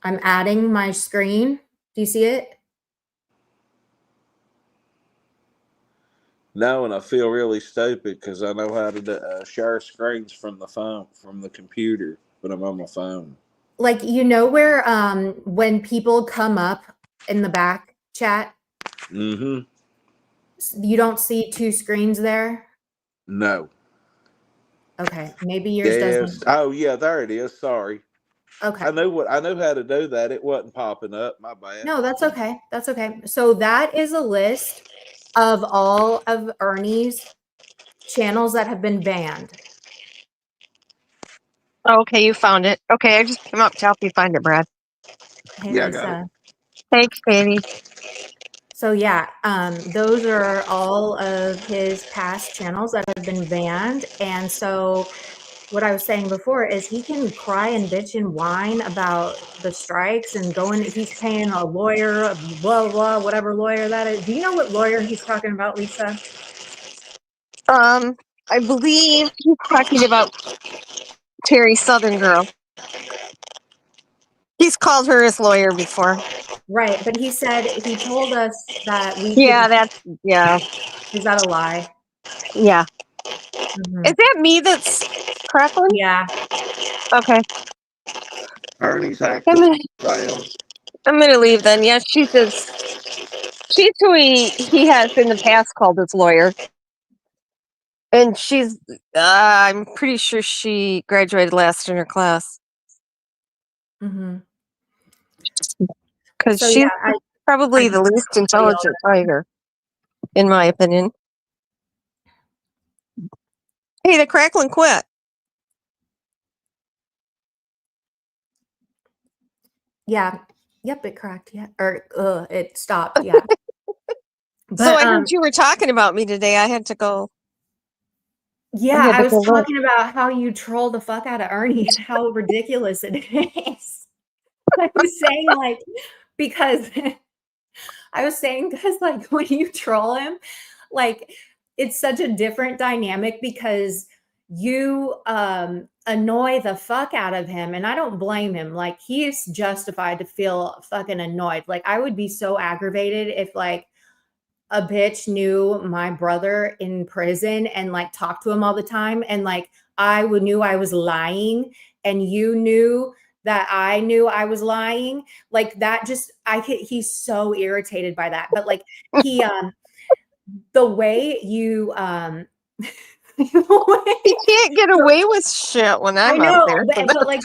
adding my screen. Do you see it? No, and I feel really stupid because I know how to share screens from the phone, from the computer, but I'm on my phone. Like, you know where when people come up in the back chat, Mm-hmm. you don't see two screens there? No. Okay, maybe yours Yes. doesn't. Oh yeah, there it is. Sorry. Okay. I know how to do that. It wasn't popping up. My bad. No, that's okay. That's okay. So that is a list of all of Ernie's channels that have been banned. Okay, you found it. Okay, I just came up to help you find it, Brad. Hey, Yeah, I got Lisa. Thanks, baby. So yeah, those are all of his past channels that have been banned. And so what I was saying before is he can cry and bitch and whine about the strikes and he's paying a lawyer, blah, blah, whatever lawyer that is. Do you know what lawyer he's talking about, Lisa? I believe he's talking about Terry Southern Girl. He's called her his lawyer before. Right, but he said, he told us that we Yeah, could, is that a lie? yeah. Mhm. Is that me that's crackling? Yeah. Okay. Ernie's I'm gonna leave then. Yes, she's who he has in the past called his lawyer. And she's I'm pretty sure she graduated last in her class. Mm-hmm. Because So she's yeah, probably the least intelligent tiger, in my opinion. Hey, the crackling quit. yeah. Yep, it cracked. Yeah. Or it stopped. Yeah. But So I heard you were talking about me today. I had to go. yeah, I was talking about how you troll the fuck out of Ernie and how ridiculous it is. I was saying because like when you troll him, like it's such a different dynamic because you annoy the fuck out of him, and I don't blame him. Like he's justified to feel fucking annoyed. Like I would be so aggravated if like a bitch knew my brother in prison and like talked to him all the time, and like knew I was lying, and you knew that I knew I was lying. Like that just he's so irritated by that. But like he the way you He can't get away with shit when I'm out there. but like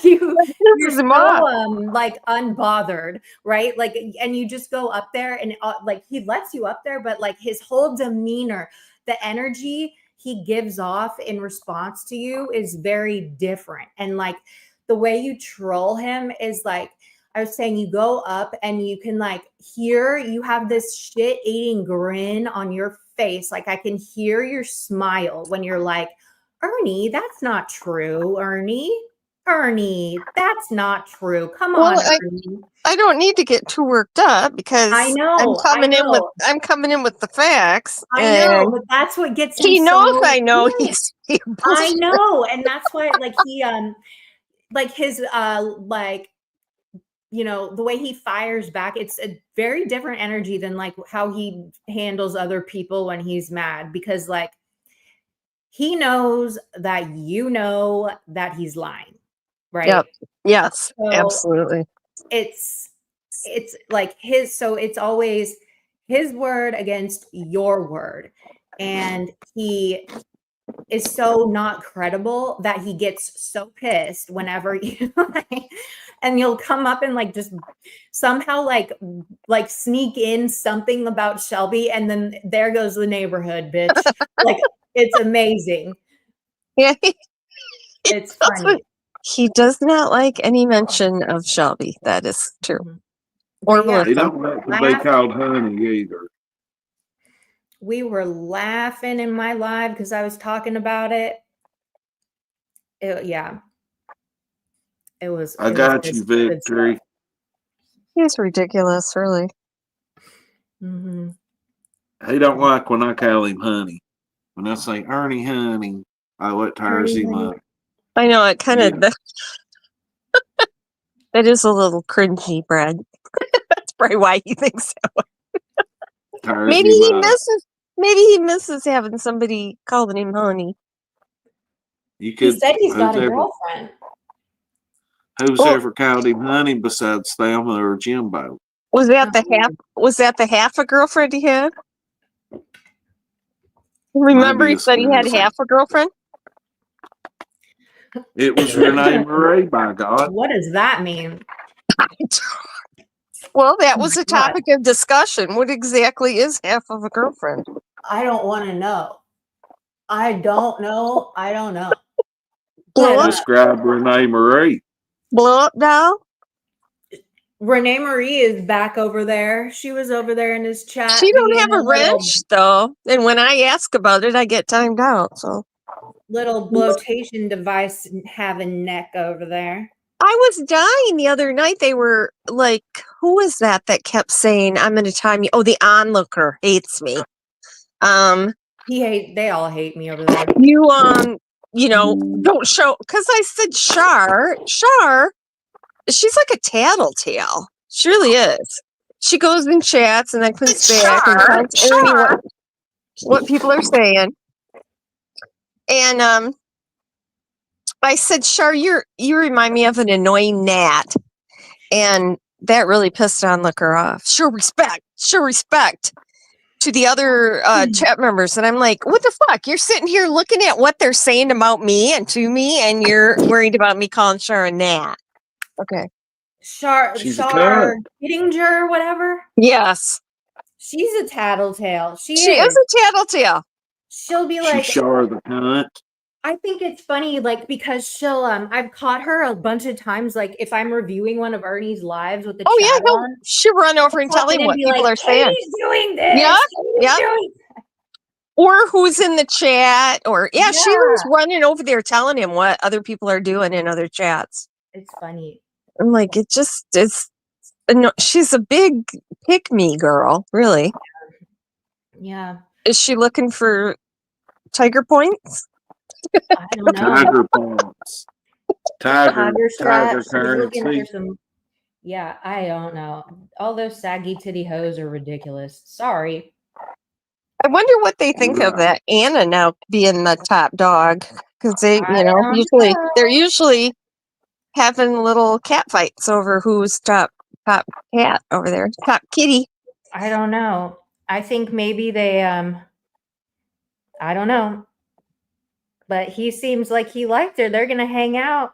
you're so like unbothered, right? Like, and you just go up there and like he lets you up there, but like his whole demeanor, the energy he gives off in response to you is very different. And like the way you troll him is like, I was saying, you go up and you can like hear, you have this shit eating grin on your face. Like I can hear your smile when you're like, Ernie, that's not true. Ernie, that's not true. Come on, Ernie. I don't need to get too worked up because I know I'm coming in with the facts. I know, but that's what gets him. He knows so I know he's bullshit. I know, and that's why like he like his like you know, the way he fires back, it's a very different energy than like how he handles other people when he's mad, because like he knows that you know that he's lying, right? Yep. Yes, So absolutely. It's like so it's always his word against your word. And he is so not credible that he gets so pissed whenever you and you'll come up and like just somehow like sneak in something about Shelby, and then there goes the neighborhood, bitch. Like, it's amazing. Yeah, It's funny. he does not like any mention of Shelby. That is true. Mhm. Or But yeah, He Melissa. don't like to be called honey either. we were laughing in my live because I was talking about it. Yeah. It was. I It got was you, good Victory. stuff. He's ridiculous, really. Mhm. He don't like when I call him honey. When I say Ernie honey, oh, it tires Ernie him honey. up. I know it kind of. Yeah. That is a little cringy, Brad. That's probably why he thinks that. Tires Maybe him he up. misses. Maybe he misses having somebody calling him honey. You He could. said he's got a Who's girlfriend. Well, ever called him honey besides Thelma or Jimbo? was that the half? Was that the half a girlfriend he had? Remember, Maybe he a said he had squirrel. half a girlfriend. It was Renee Marie, by God. What does that mean? Well, that Oh was my a God. topic of discussion. What exactly is half of a girlfriend? I don't want to know. I don't know. I don't know. Blow But up, Describe Renee Marie. blow up doll. Renee Marie is back over there. She was over there in his chat. She don't being have a wrench though, and when I ask about it, I get timed out. So little blotation device having neck over there. I was dying the other night. They were like, "Who was that kept saying I'm going to time you?" Oh, the onlooker hates me. They all hate me over there. You know, don't show because I said Shar. She's like a tattletale. She really is. She goes and chats and then comes back and tells Ernie what people are saying. And I said, Shar, you remind me of an annoying gnat. And that really pissed Looker off. Show respect to the other chat members. And I'm like, what the fuck? You're sitting here looking at what they're saying about me and to me, and you're worried about me calling Shar a gnat. Okay. Shar Hittinger, whatever. Yes. She's a tattletale. She is a tattletale. She'll be like, Shar the cunt. I think it's funny, like, because she'll I've caught her a bunch of times, like if I'm reviewing one of Ernie's lives with the chat on, she'll run over and tell him what people are saying. Katie's doing this. Yeah. Or who's in the chat, or she was running over there telling him what other people are doing in other chats. It's funny. I'm like, she's a big pick-me girl, really. Yeah. Is she looking for tiger points? I don't know. Tiger points. Tiger straps. currency. She's looking for some. Yeah, I don't know. All those saggy titty hoes are ridiculous. Sorry. I wonder what they think of that Anna now being the top dog, because they're usually having little cat fights over who's top cat over there, top kitty. I don't know. I think maybe they I don't know. But he seems like he liked her. They're gonna hang out.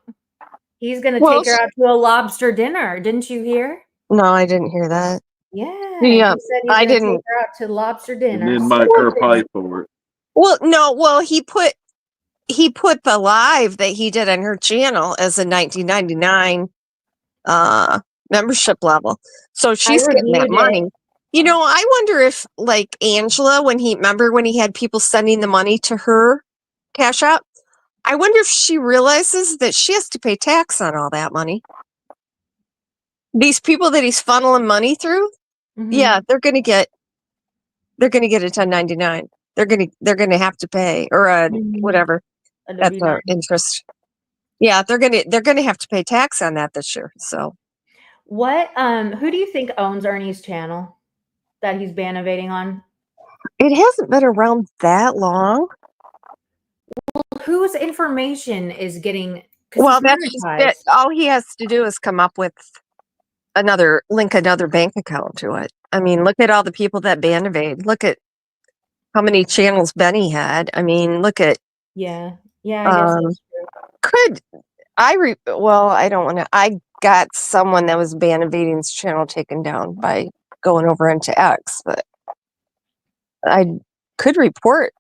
He's gonna take her out to a lobster dinner. Didn't you hear? No, I didn't hear that. Yeah. He said he's I gonna didn't take her out to lobster dinner. And then make her pay for it. Well, no. Well, he put the live that he did on her channel as a $19.99 membership level, so she's getting that money. I wonder if, like Angela, when he had people sending the money to her Cash App, I wonder if she realizes that she has to pay tax on all that money. These people that he's funneling money through, yeah, they're gonna get a 1099. They're gonna have to pay, or whatever. That's our interest. Yeah, they're gonna have to pay tax on that this year. So, what? Who do you think owns Ernie's channel that he's bannovating on? It hasn't been around that long. Whose information is getting? Well, that's all he has to do is come up with another bank account to it. I mean, look at all the people that bannovate. Look at how many channels Benny had. I mean, look at Yeah. Yeah, I guess that's true. Could I well, I don't want to. I got someone that was Ban Evading's channel taken down by going over into X, but I could report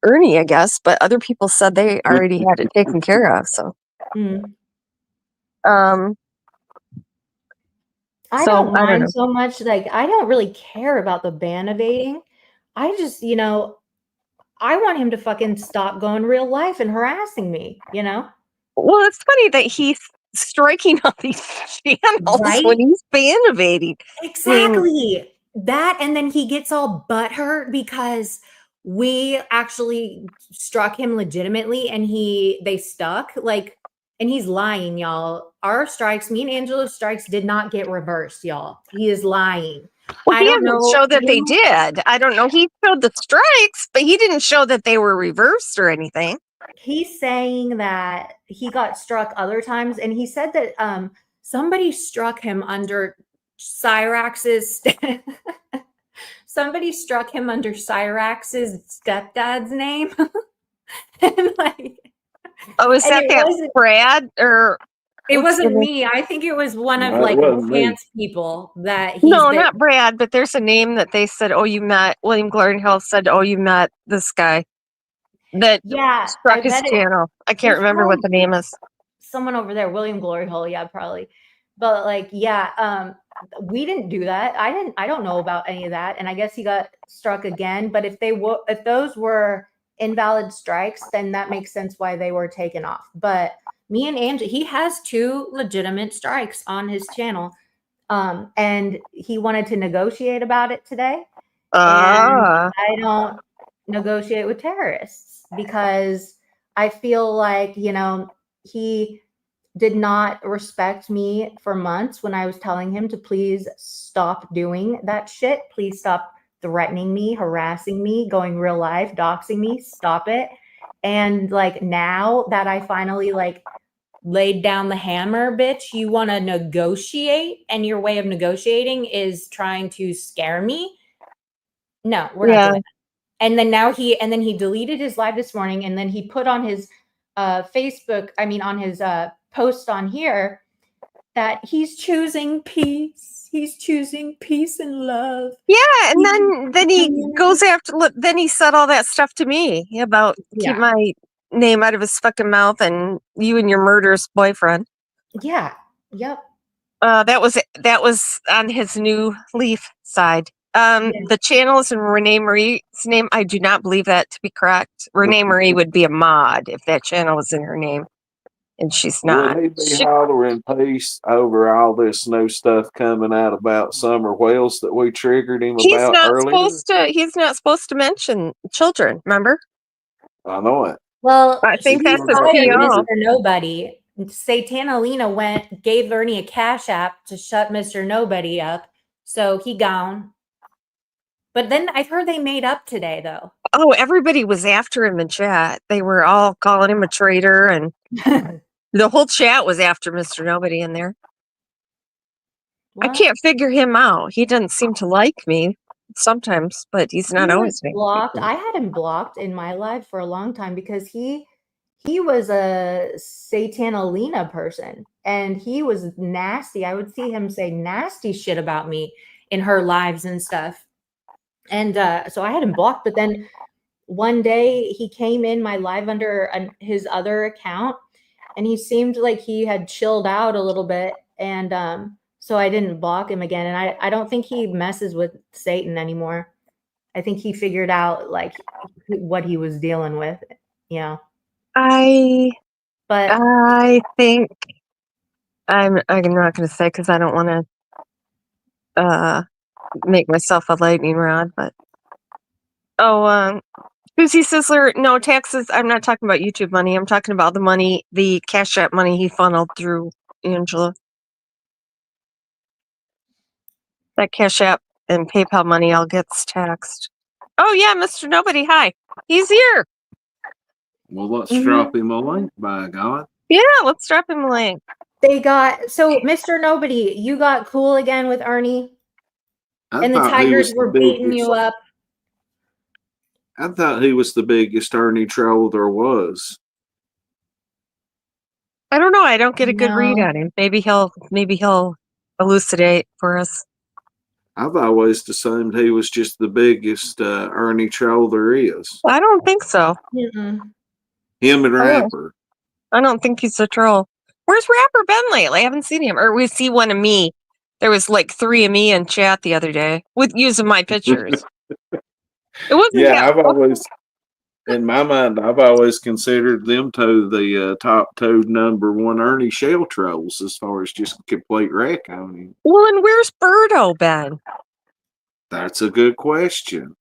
Ernie, I guess, but other people said they already had it taken care of. So, Mm. I I don't mind so much. Like, I don't really care about the ban evading. I just, I want him to fucking stop going real life and harassing me, Well, it's funny that he's striking on these channels Right? when he's ban evading. Exactly. That, and then he gets all butthurt because we actually struck him legitimately and they stuck. Like, and he's lying, y'all. Our strikes, me and Angela's strikes did not get reversed, y'all. He is lying. Well, I he don't doesn't know. show that they did. I don't know. He showed the strikes, but he didn't show that they were reversed or anything. He's saying that he got struck other times, and he said that somebody struck him under Cyrax's somebody struck him under Cyrax's stepdad's name. And like, oh, is that Brad or it wasn't me. I think it was one of like the chance people that not Brad, but there's a name that they said, oh, you met William Glory Hill said, oh, you met this guy that struck his channel. I can't remember what the name is. Someone over there, William Glory Hole, yeah, probably. But like, yeah, we didn't do that. I don't know about any of that. And I guess he got struck again. But if those were invalid strikes, then that makes sense why they were taken off. But me and Angie, he has 2 legitimate strikes on his channel. And he wanted to negotiate about it today. And I don't negotiate with terrorists because I feel like, he did not respect me for months when I was telling him to please stop doing that shit. Please stop threatening me, harassing me, going real life, doxing me, stop it. And like now that I finally like laid down the hammer, bitch, you want to negotiate, and your way of negotiating is trying to scare me. No, we're not doing that. And then he deleted his live this morning, and then he put on his Facebook, on his post on here that he's choosing peace. He's choosing peace and love. Yeah, and then he goes after. Then he said all that stuff to me about keep my name out of his fucking mouth and you and your murderous boyfriend. Yeah. Yep. That was on his new Leaf side. The channel is in Renee Marie's name. I do not believe that to be correct. Renee Marie would be a mod if that channel was in her name, and she's not. Would he be hollering peace over all this new stuff coming out about Summer Wells that we triggered him about earlier? He's not supposed to mention children, remember? I know it. Well, I think that's a Mr. Nobody. Satana Lena gave Ernie a cash app to shut Mr. Nobody up, so he gone. But then I heard they made up today, though. Oh, everybody was after him in chat. They were all calling him a traitor, and the whole chat was after Mr. Nobody in there. Well, I can't figure him out. He doesn't seem to like me sometimes, but he's not always blocked. I had him blocked in my live for a long time because he was a Satana Lena person, and he was nasty. I would see him say nasty shit about me in her lives and stuff. And so I had him blocked, but then one day he came in my live under his other account, and he seemed like he had chilled out a little bit, and so I didn't block him again. And I don't think he messes with Satan anymore. I think he figured out like what he was dealing with, I think I'm not going to say because I don't want to make myself a lightning rod, but Susie Sizzler, no taxes. I'm not talking about YouTube money. I'm talking about the money, the Cash App money he funneled through Angela. That Cash App and PayPal money all gets taxed. Oh yeah, Mr. Nobody, hi. He's here. Well, let's drop him a link, by God. Yeah, let's drop him a link. So Mr. Nobody, you got cool again with Ernie? And the Tigers were beating you up. I thought he was the biggest Ernie troll there was. I don't know. I don't get a good read No. on him. Maybe he'll elucidate for us. I've always assumed he was just the biggest Ernie troll there is. I don't think so. Mm-mm. Him and Oh. Rapper. I don't think he's a troll. Where's Rapper been lately? I haven't seen him. Or we see one of me. There was like 3 of me in chat the other day with using my pictures. It wasn't Yeah, that. in my mind, I've always considered them two the top two number one Ernie shell trolls as far as just complete wreck on him. Well, and where's Birdo been? That's a good question.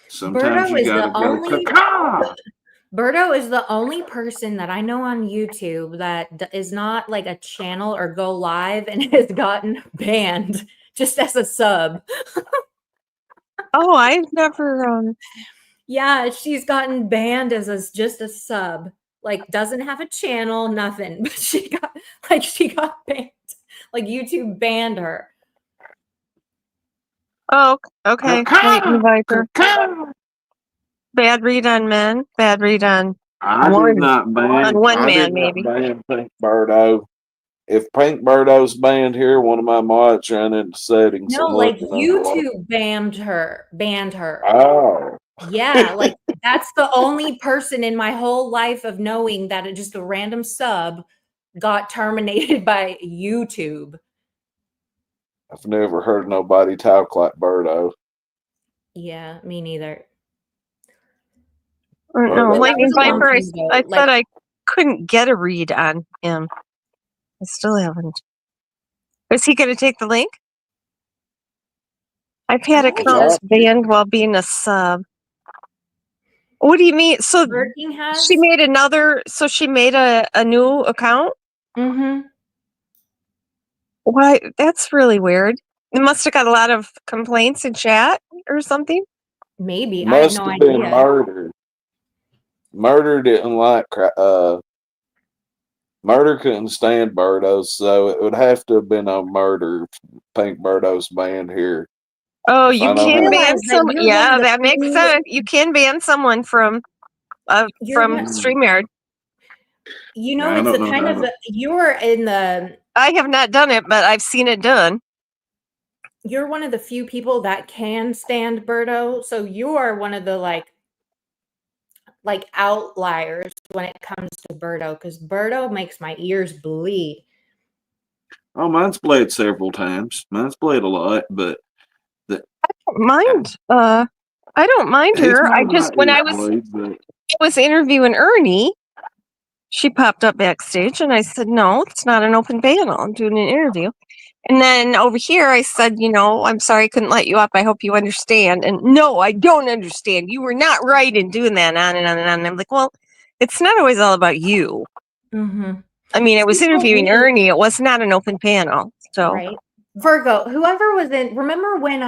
Sometimes Birdo you is gotta the go. only Caw-caw! Birdo is the only person that I know on YouTube that is not like a channel or go live and has gotten banned just as a sub. Oh, I've never. Yeah, she's gotten banned as just a sub. Like doesn't have a channel, nothing. But she got banned. Like YouTube banned her. Oh, okay. Wait, Caw-caw! Viper. Caw-caw! Bad read on men. Bad read on I one. did not ban. On one I man, did not maybe. ban Pink Birdo. If Pink Birdo's banned here, one of my mods ran into settings. No, I'm like looking YouTube banned her. Oh. Yeah, like that's the only person in my whole life of knowing that just a random sub got terminated by YouTube. I've never heard nobody talk like Birdo. Yeah, me neither. No, Birdo. Lightning That was a long Viper. time ago, I like- said I couldn't get a read on him. I still haven't. Is he going to take the link? I've had accounts banned while being a sub. What do you mean? So Working has? she made another. So she made a new account. Mm-hmm. Why? That's really weird. It must have got a lot of complaints in chat or something. Maybe. I have Must no have been idea. murdered. Murder didn't like Murder couldn't stand Birdo, so it would have to have been on Murder. Pink Birdo's banned here. Oh, If you I know can how- ban Realize that some. you're one Yeah, of the that makes few- sense. You can ban someone from You're- StreamYard. You know, I it's don't a know kind how of to- you're in the I have not done it, but I've seen it done. you're one of the few people that can stand Birdo. So you are one of the like outliers when it comes to Birdo, because Birdo makes my ears bleed. Oh, mine's played several times. Mine's played a lot, but I don't mind. I don't mind he's her. I made just my when I ears bleed, but was interviewing Ernie, she popped up backstage, and I said, "No, it's not an open panel. I'm doing an interview." And then over here, I said, "I'm sorry I couldn't let you up. I hope you understand." And no, I don't understand. You were not right in doing that, on and on and on. And I'm like, well, it's not always all about you. Mm-hmm. I mean, I was See, for interviewing me- Ernie. It was not an open panel. So Right. Virgo, whoever was in, remember when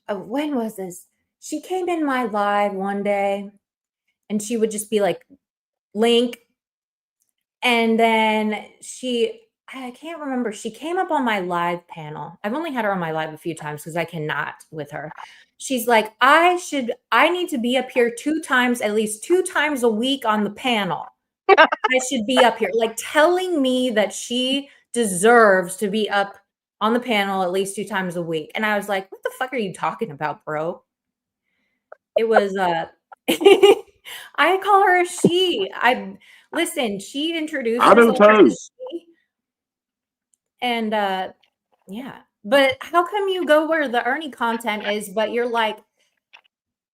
when was this? She came in my live one day and she would just be like, Link. And then I can't remember. She came up on my live panel. I've only had her on my live a few times because I cannot with her. She's like, I need to be up here at least two times a week on the panel. I should be up here, like telling me that she deserves to be up on the panel at least 2 times a week. And I was like, what the fuck are you talking about, bro? It was I call her a she. Listen, she introduced I do herself as too. a she. And yeah. But how come you go where the Ernie content is, but you're like,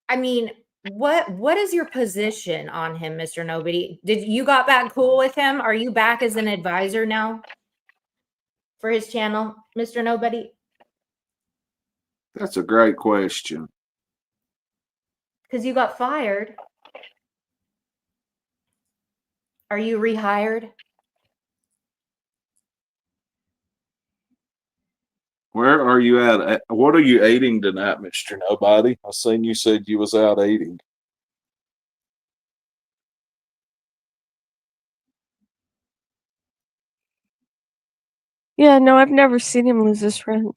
I mean, what is your position on him, Mr. Nobody? Did you got back cool with him? Are you back as an advisor now for his channel, Mr. Nobody? That's a great question. Because you got fired. Are you rehired? Where are you at? What are you eating tonight, Mr. Nobody? I seen you said you was out eating. yeah, no, I've never seen him lose his friend.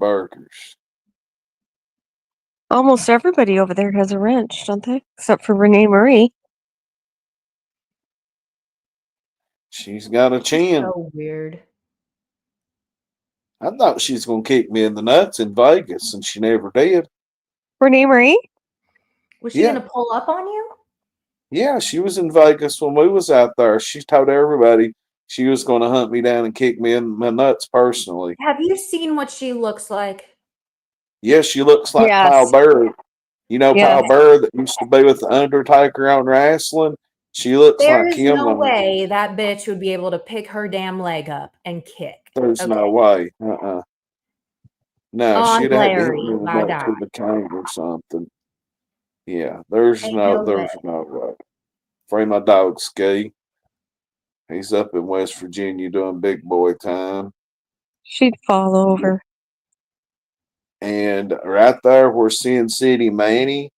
burgers. Almost everybody over there has a wrench, don't they? Except for Renee Marie. She's got a chin. So weird. I thought she was going to kick me in the nuts in Vegas, and she never did. Renee Marie? Was she Yeah. gonna pull up on you? Yeah, she was in Vegas when we was out there. She told everybody she was going to hunt me down and kick me in my nuts personally. Have you seen what she looks like? Yeah, she looks like Yes. Paul Bearer. You know Yes. Paul Bearer that used to be with the Undertaker on wrestling? She looks There like is him. no way that bitch would be able to pick her damn leg up and kick. There's no way. No, On she'd have to hit Larry, me in the my nuts God. with a cane or something. Yeah, there's Ain't no no way. way. Free my dog Ski. He's up in West Virginia doing big boy time. She'd fall over. And right there where Sin City Manny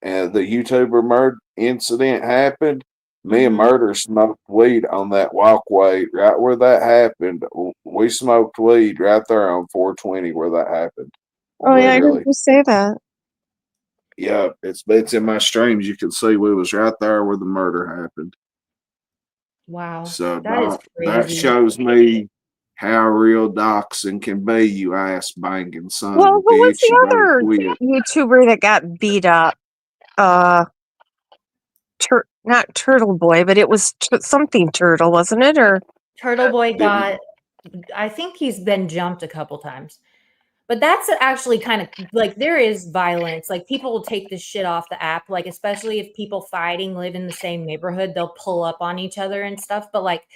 and the YouTuber murder incident happened, me and Murder smoked weed on that walkway right where that happened. We smoked weed right there on 420 where that happened. Oh, yeah, I Literally. heard you say that. Yeah, it's in my streams. You can see we was right there where the murder happened. Wow. So That is that crazy. shows me how real doxing can be, you ass banging son Well, of a who was bitch. the You better other quit. YouTuber that got beat up? Not Turtle Boy, but it was something Turtle, wasn't it? Or Turtle Boy got, I think he's been jumped a couple times. But that's actually kind of like there is violence. Like people will take this shit off the app, like especially if people fighting live in the same neighborhood, they'll pull up on each other and stuff. But like,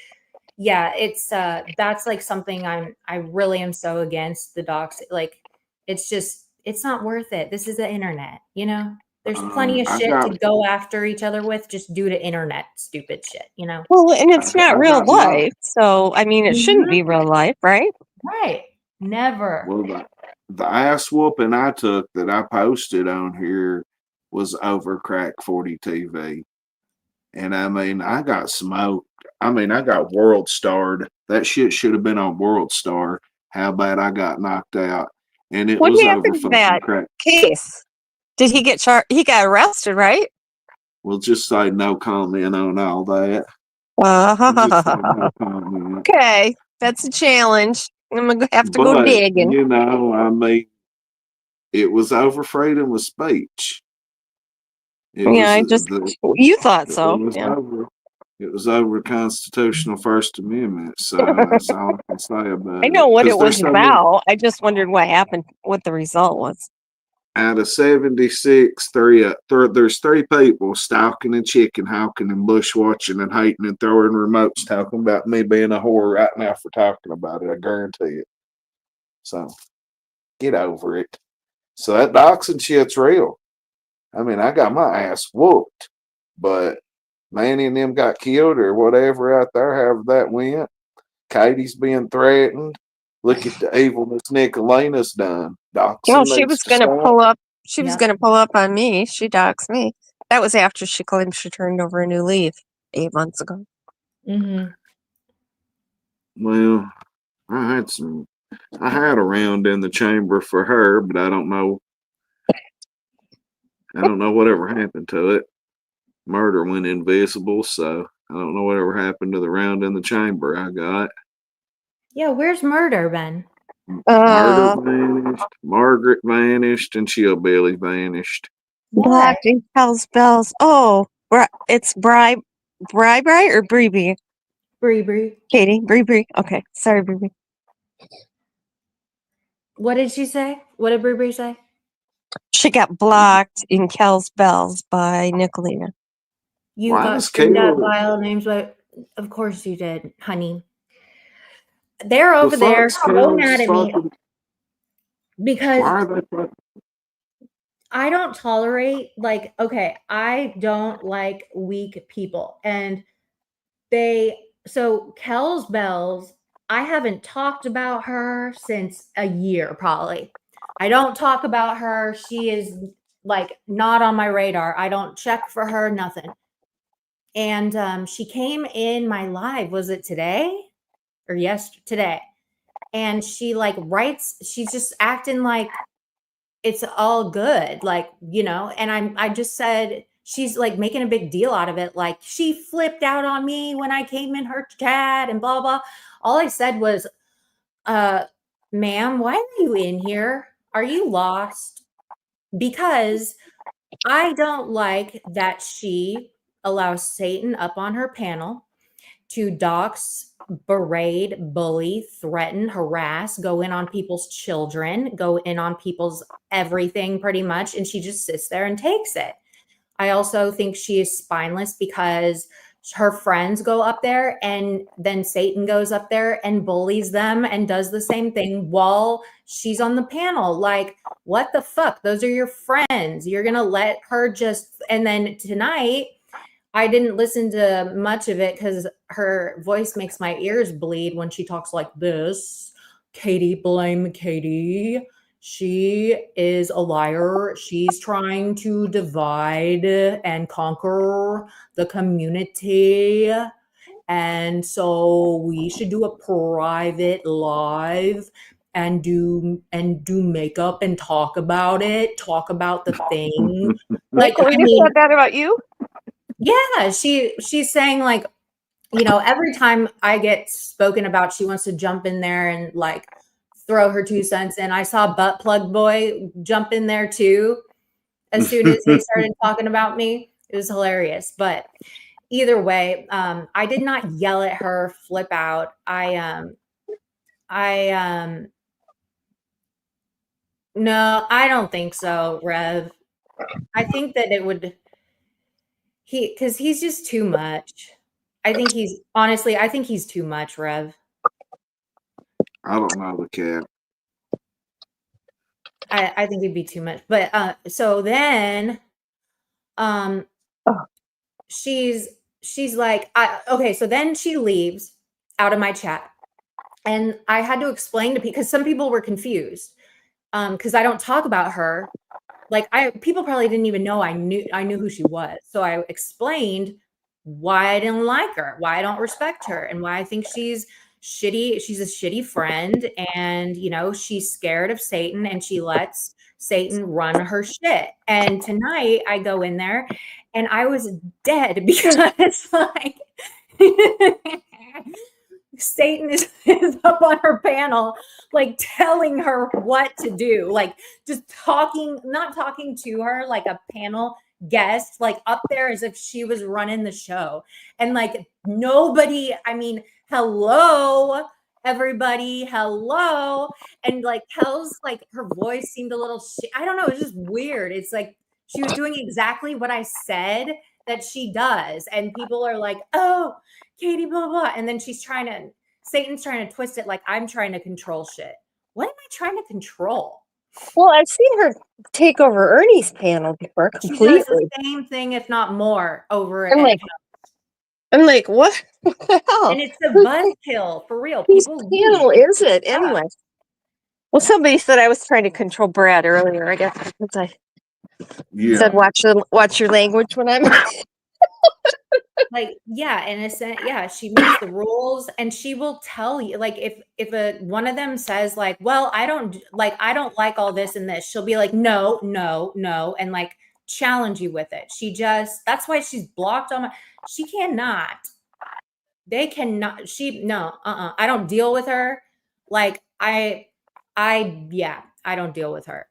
yeah, it's that's like something I really am so against the docs. Like it's just it's not worth it. This is the internet, you know? There's plenty of shit to go after each other with just due to internet stupid shit, you know? well, and it's not real got my- life, so I mean, it shouldn't be real life, right? Right. Never. Well, the ass whooping I took that I posted on here was over Crack 40 TV. And I mean, I got smoked. I mean, I got world starred. That shit should have been on World Star. How bad I got knocked out. And it What was over happened to fucking that crack. case? Did he get charged? He got arrested, right? We'll just say no comment on all that. We'll just say no comment. Okay, that's a challenge. I'm gonna have to go But, digging. you know, I mean, it was over freedom of speech. It Yeah, was you thought it so. was Yeah. over. It was over constitutional First Amendment. So that's all I can say about it. I know what it 'Cause there's was so many- about. I just wondered what happened, what the result was. Out of 76, there's three people stalking and chicken hawking and bush watching and hating and throwing remotes talking about me being a whore right now for talking about it. I guarantee it. So get over it. So that doxing shit's real. I mean, I got my ass whooped, but Manny and them got killed or whatever out there, however that went. Katie's being threatened. Look at the evilness Nicolina's done. Doxing Well, she needs was to gonna stop. pull up. She was Yeah. gonna pull up on me. She doxed me. That was after she claimed she turned over a new leaf 8 months ago. Well, I had a round in the chamber for her, but I don't know whatever happened to it. Murder went invisible, so I don't know whatever happened to the round in the chamber I got. Yeah, where's Murder, Ben? Murder vanished, Margaret vanished, and Chillbilly vanished. Blocked in Hell's Bells. Oh, it's Bri or Bree? Bree. Katie, Bree. Okay, sorry, Bree. What did she say? What did Bree say? She got blocked in Kel's Bells by Nicolina. You Why got does screamed out Caleb- by all names, but of course you did, honey. They're over The there fuck's so Caleb's mad at me fucking- because Why are they fucking- I don't tolerate okay, I don't like weak people. And so Kel's Bells, I haven't talked about her since a year, probably. I don't talk about her. She is not on my radar. I don't check for her, nothing. And she came in my live, was it today or yesterday? Today. and she like writes, she's just acting like it's all good, like, you know. And I just said, she's like making a big deal out of it, like she flipped out on me when I came in her chat and blah blah. All I said was, ma'am, why are you in here? Are you lost? Because I don't like that she allows Satan up on her panel to dox, berate, bully, threaten, harass, go in on people's children, go in on people's everything pretty much. And she just sits there and takes it. I also think she is spineless because her friends go up there and then Satan goes up there and bullies them and does the same thing while she's on the panel. Like, what the fuck? Those are your friends. You're going to let her just. And then tonight, I didn't listen to much of it because her voice makes my ears bleed when she talks like this. Katie, blame Katie. She is a liar. She's trying to divide and conquer the community. And so we should do a private live and do makeup and talk about it, talk about the thing. Like, we just said that about you? Yeah, she's saying like, you know, every time I get spoken about, she wants to jump in there and like throw her 2 cents in. I saw Butt Plug Boy jump in there too as soon as they started talking about me. It was hilarious. But either way, I did not yell at her, flip out. No, I don't think so, Rev. I think that it would because he's just too much. I think he's too much, Rev. I don't know the cat. I think it'd be too much. But so then she's like, okay, so then she leaves out of my chat. And I had to explain to people because some people were confused. Because I don't talk about her. Like people probably didn't even know I knew who she was. So I explained why I didn't like her, why I don't respect her, and why I think she's shitty. She's a shitty friend, and you know, she's scared of Satan and she lets Satan run her shit. And tonight I go in there and I was dead because like Satan is up on her panel, like telling her what to do, like just talking, not talking to her like a panel guest, like up there as if she was running the show. And like nobody, I mean, hello, everybody, hello. And like Kel's, like her voice seemed a little, I don't know, it's just weird. It's like she was doing exactly what I said that she does. And people are like, oh, Katie, blah, blah. And then Satan's trying to twist it like I'm trying to control shit. What am I trying to control? Well, I've seen her take over Ernie's panel before completely. She does the same thing, if not more, over I'm like, what? What the hell? And it's a buzzkill, for real. Whose panel is it anyway? Well, somebody said I was trying to control Brad earlier, I guess, because I said watch your language when I'm like, yeah, innocent. Yeah, she makes the rules and she will tell you, like, if one of them says like, well, I don't like all this and this, she'll be like, no, and like challenge you with it. That's why she's blocked on she cannot. They cannot, I don't deal with her. Like I don't deal with her.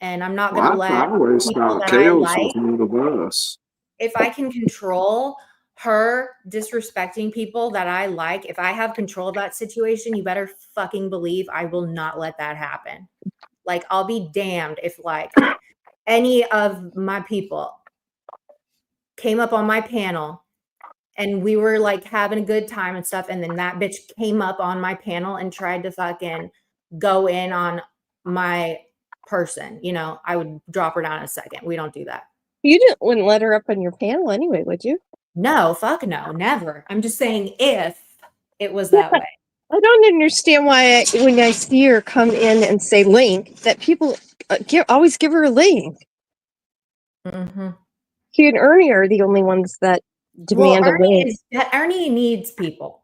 And I'm not gonna let people that I like, one of us. if I can control her disrespecting people that I like, if I have control of that situation, you better fucking believe I will not let that happen. Like, I'll be damned if like any of my people came up on my panel and we were like having a good time and stuff, and then that bitch came up on my panel and tried to fucking go in on my person, you know, I would drop her down in a second. We don't do that. You wouldn't let her up on your panel anyway, would you? No, fuck no, never. I'm just saying if it was that way. I don't understand why when I see her come in and say link, that people always give her a link. Mm-hmm. He and Ernie are the only ones that demand a link. Ernie needs people.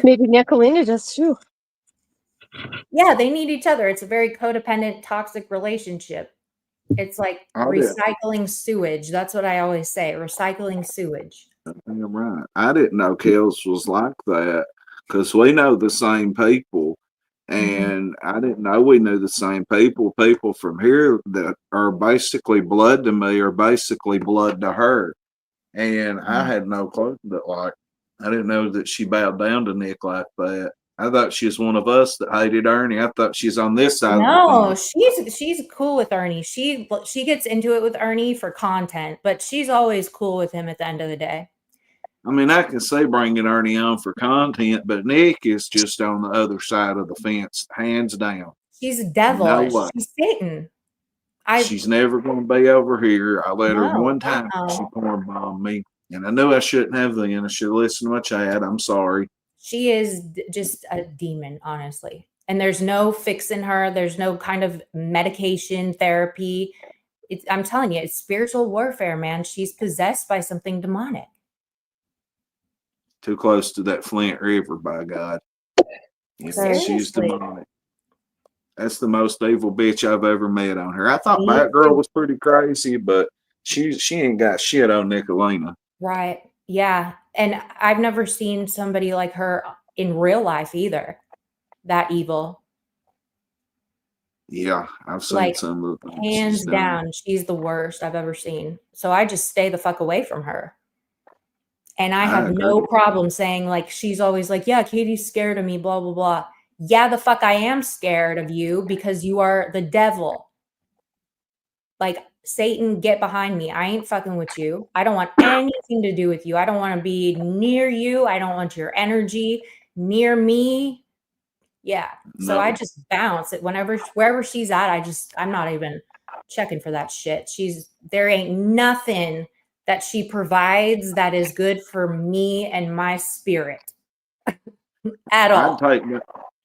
Maybe Nicolina does too. Yeah, they need each other. It's a very codependent, toxic relationship. It's like I did. recycling sewage. That's what I always say, recycling sewage. Damn right. I didn't know Kels was like that because we know the same people. And I didn't know we knew the same people. People from here that are basically blood to me are basically blood to her. And I had no clue that, like, I didn't know that she bowed down to Nick like that. I thought she was one of us that hated Ernie. I thought she's on this side of the No, fence. she's cool with Ernie. She gets into it with Ernie for content, but she's always cool with him at the end of the day. I mean, I can see bringing Ernie on for content, but Nick is just on the other side of the fence, hands down. She's devilish. No way. She's Satan. She's never going to be over here. I let her No, one time. She porn bombed me, and I knew I shouldn't have then. I should have listened to my chat. I'm sorry. She is just a demon, honestly. And there's no fixing her. There's no kind of medication, therapy. I'm telling you, it's spiritual warfare, man. She's possessed by something demonic. Too close to that Flint River, by God. She's demonic. That's the most evil bitch I've ever met on her. I thought Batgirl was pretty crazy, but she ain't got shit on Nicolina. Right. Yeah. And I've never seen somebody like her in real life either. That evil. Yeah, I've seen like, some of them. Hands down, she's the worst I've ever seen. So I just stay the fuck away from her. And I have no problem saying, like, she's always like, yeah, Katie's scared of me, blah, blah, blah. Yeah, the fuck I am scared of you because you are the devil. Like, Satan, get behind me. I ain't fucking with you. I don't want anything to do with you. I don't want to be near you. I don't want your energy near me. Yeah. So I just bounce it wherever she's at. I'm not even checking for that shit. There ain't nothing that she provides that is good for me and my spirit at all.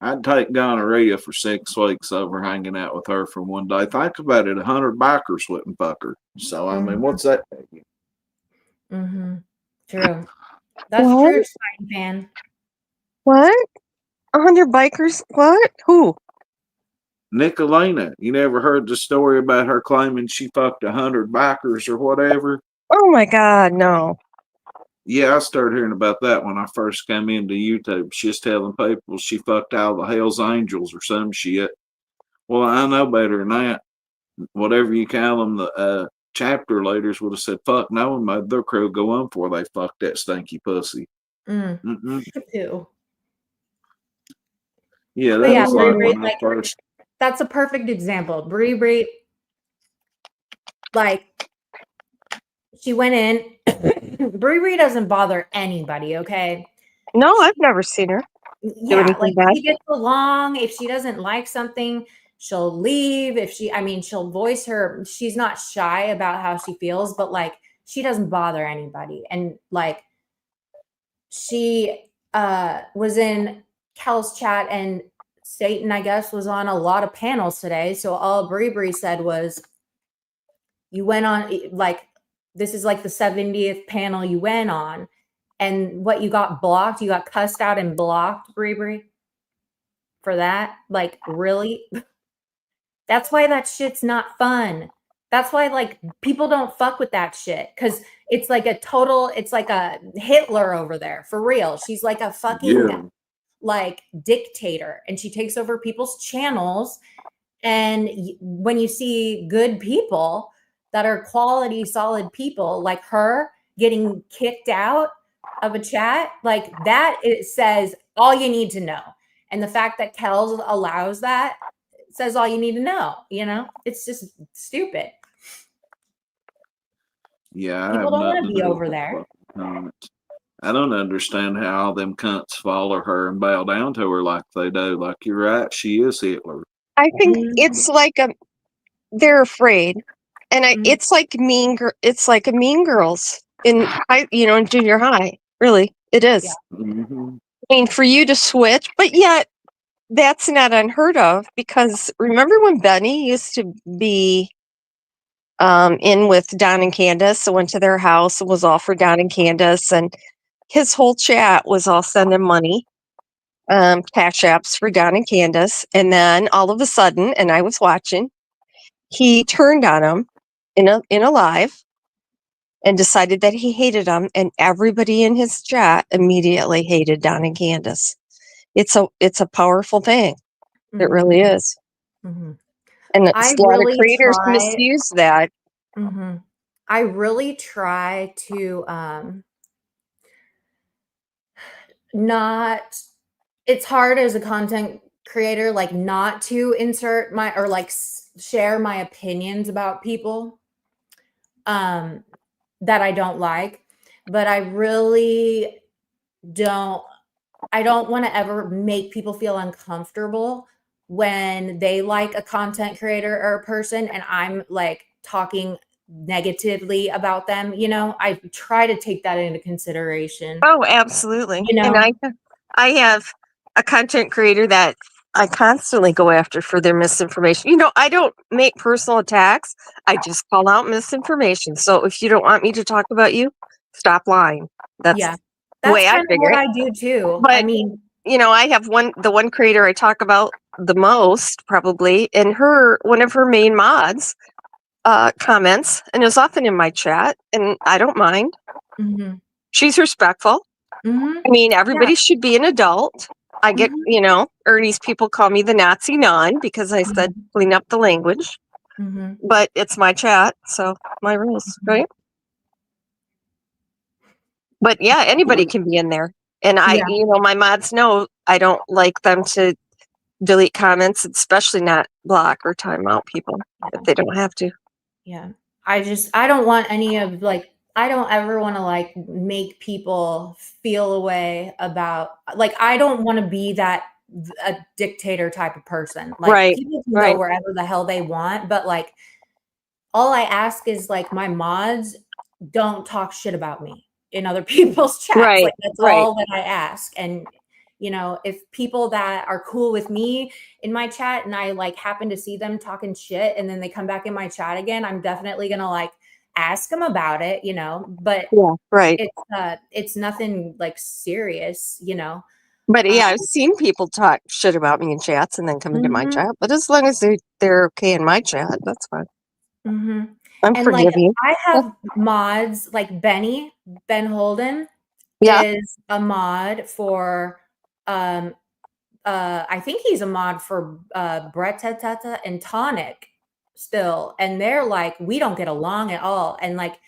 I'd take gonorrhea for 6 weeks over hanging out with her for one day. Think about it, 100 bikers wouldn't fuck her. So, I mean, what's that taking? True. That's true, Stein fan. What? 100 bikers? What? Who? Nicolina. You never heard the story about her claiming she fucked 100 bikers or whatever? Oh my God, no. Yeah, I started hearing about that when I first came into YouTube. She's telling people she fucked all the Hell's Angels or some shit. Well, I know better than that. Whatever you call them, the chapter leaders would have said, fuck no, and made their crew go on before they fucked that stinky pussy. Ew. Yeah, that was like when I first. That's a perfect example. Brie, like, she went in. Brie doesn't bother anybody, okay? No, I've never seen her. Yeah, like, she gets along. If she doesn't like something, she'll leave. She'll voice her. She's not shy about how she feels, but, like, she doesn't bother anybody. And, like, she was in Kel's chat, and Satan, I guess, was on a lot of panels today. So all Brie said was, you went on, like, this is like the 70th panel you went on, and what, you got blocked? You got cussed out and blocked, Brie, for that? Like, really? That's why that shit's not fun. That's why, like, people don't fuck with that shit, because it's like it's like a Hitler over there, for real. She's like a fucking like dictator, and she takes over people's channels. And when you see good people that are quality, solid people like her getting kicked out of a chat, like that, it says all you need to know. And the fact that Kells allows that says all you need to know, it's just stupid. Yeah, people don't want to be over there. I don't understand how all them cunts follow her and bow down to her like they do. Like, you're right, she is Hitler. I think it's like they're afraid, and it's like it's like a Mean Girls in in junior high. Really, it is. Yeah. I mean, for you to switch, but yet that's not unheard of, because remember when Benny used to be in with Don and Candace, and went to their house and was all for Don and Candace, and his whole chat was all sending money. cash apps for Don and Candace. And then all of a sudden, and I was watching, he turned on them in a live and decided that he hated them. And everybody in his chat immediately hated Don and Candace. It's a powerful thing. It really is. Mm-hmm. And a I lot of really creators try. misuse that. Mm-hmm. I really try to not. It's hard as a content creator, like not to insert my or like share my opinions about people that I don't like, but I really don't. I don't want to ever make people feel uncomfortable when they like a content creator or a person and I'm like talking negatively about them. You know, I try to take that into consideration. Oh, absolutely. You know, And I have a content creator that I constantly go after for their misinformation. You know, I don't make personal attacks. I just call out misinformation. So if you don't want me to talk about you, stop lying. That's yeah, the way that's I kind of figure what it. I do too. I But mean, you know, I have the one creator I talk about the most probably, and one of her main mods comments and is often in my chat, and I don't mind. mhm, She's respectful. mhm, I mean, yeah, everybody should be an adult. I get, mhm, you know, Ernie's people call me the Nazi nun because I said mhm, clean up the language, mhm, but it's my chat, so my rules, mhm. right? But yeah, anybody can be in there. And Yeah, you know, my mods know I don't like them to delete comments, especially not block or time out people if they don't have to. yeah. I don't want any of like I don't ever want to like make people feel a way about like I don't want to be that a dictator type of person. Like Right, people can go right, wherever the hell they want, but like all I ask is like my mods don't talk shit about me in other people's chats. right, Like that's right. all that I ask. And you know, if people that are cool with me in my chat and I like happen to see them talking shit and then they come back in my chat again, I'm definitely going to like ask them about it, you know, but Yeah, right. it's nothing like serious, you know. But Um, yeah, I've seen people talk shit about me in chats and then come into my mhm, chat. But as long as they're okay in my chat, that's fine. mhm. I'm And like forgiving. I have mods like Ben Holden Yeah. is a mod for um I think he's a mod for Brett Tata and Tonic still. And they're like, we don't get along at all. And like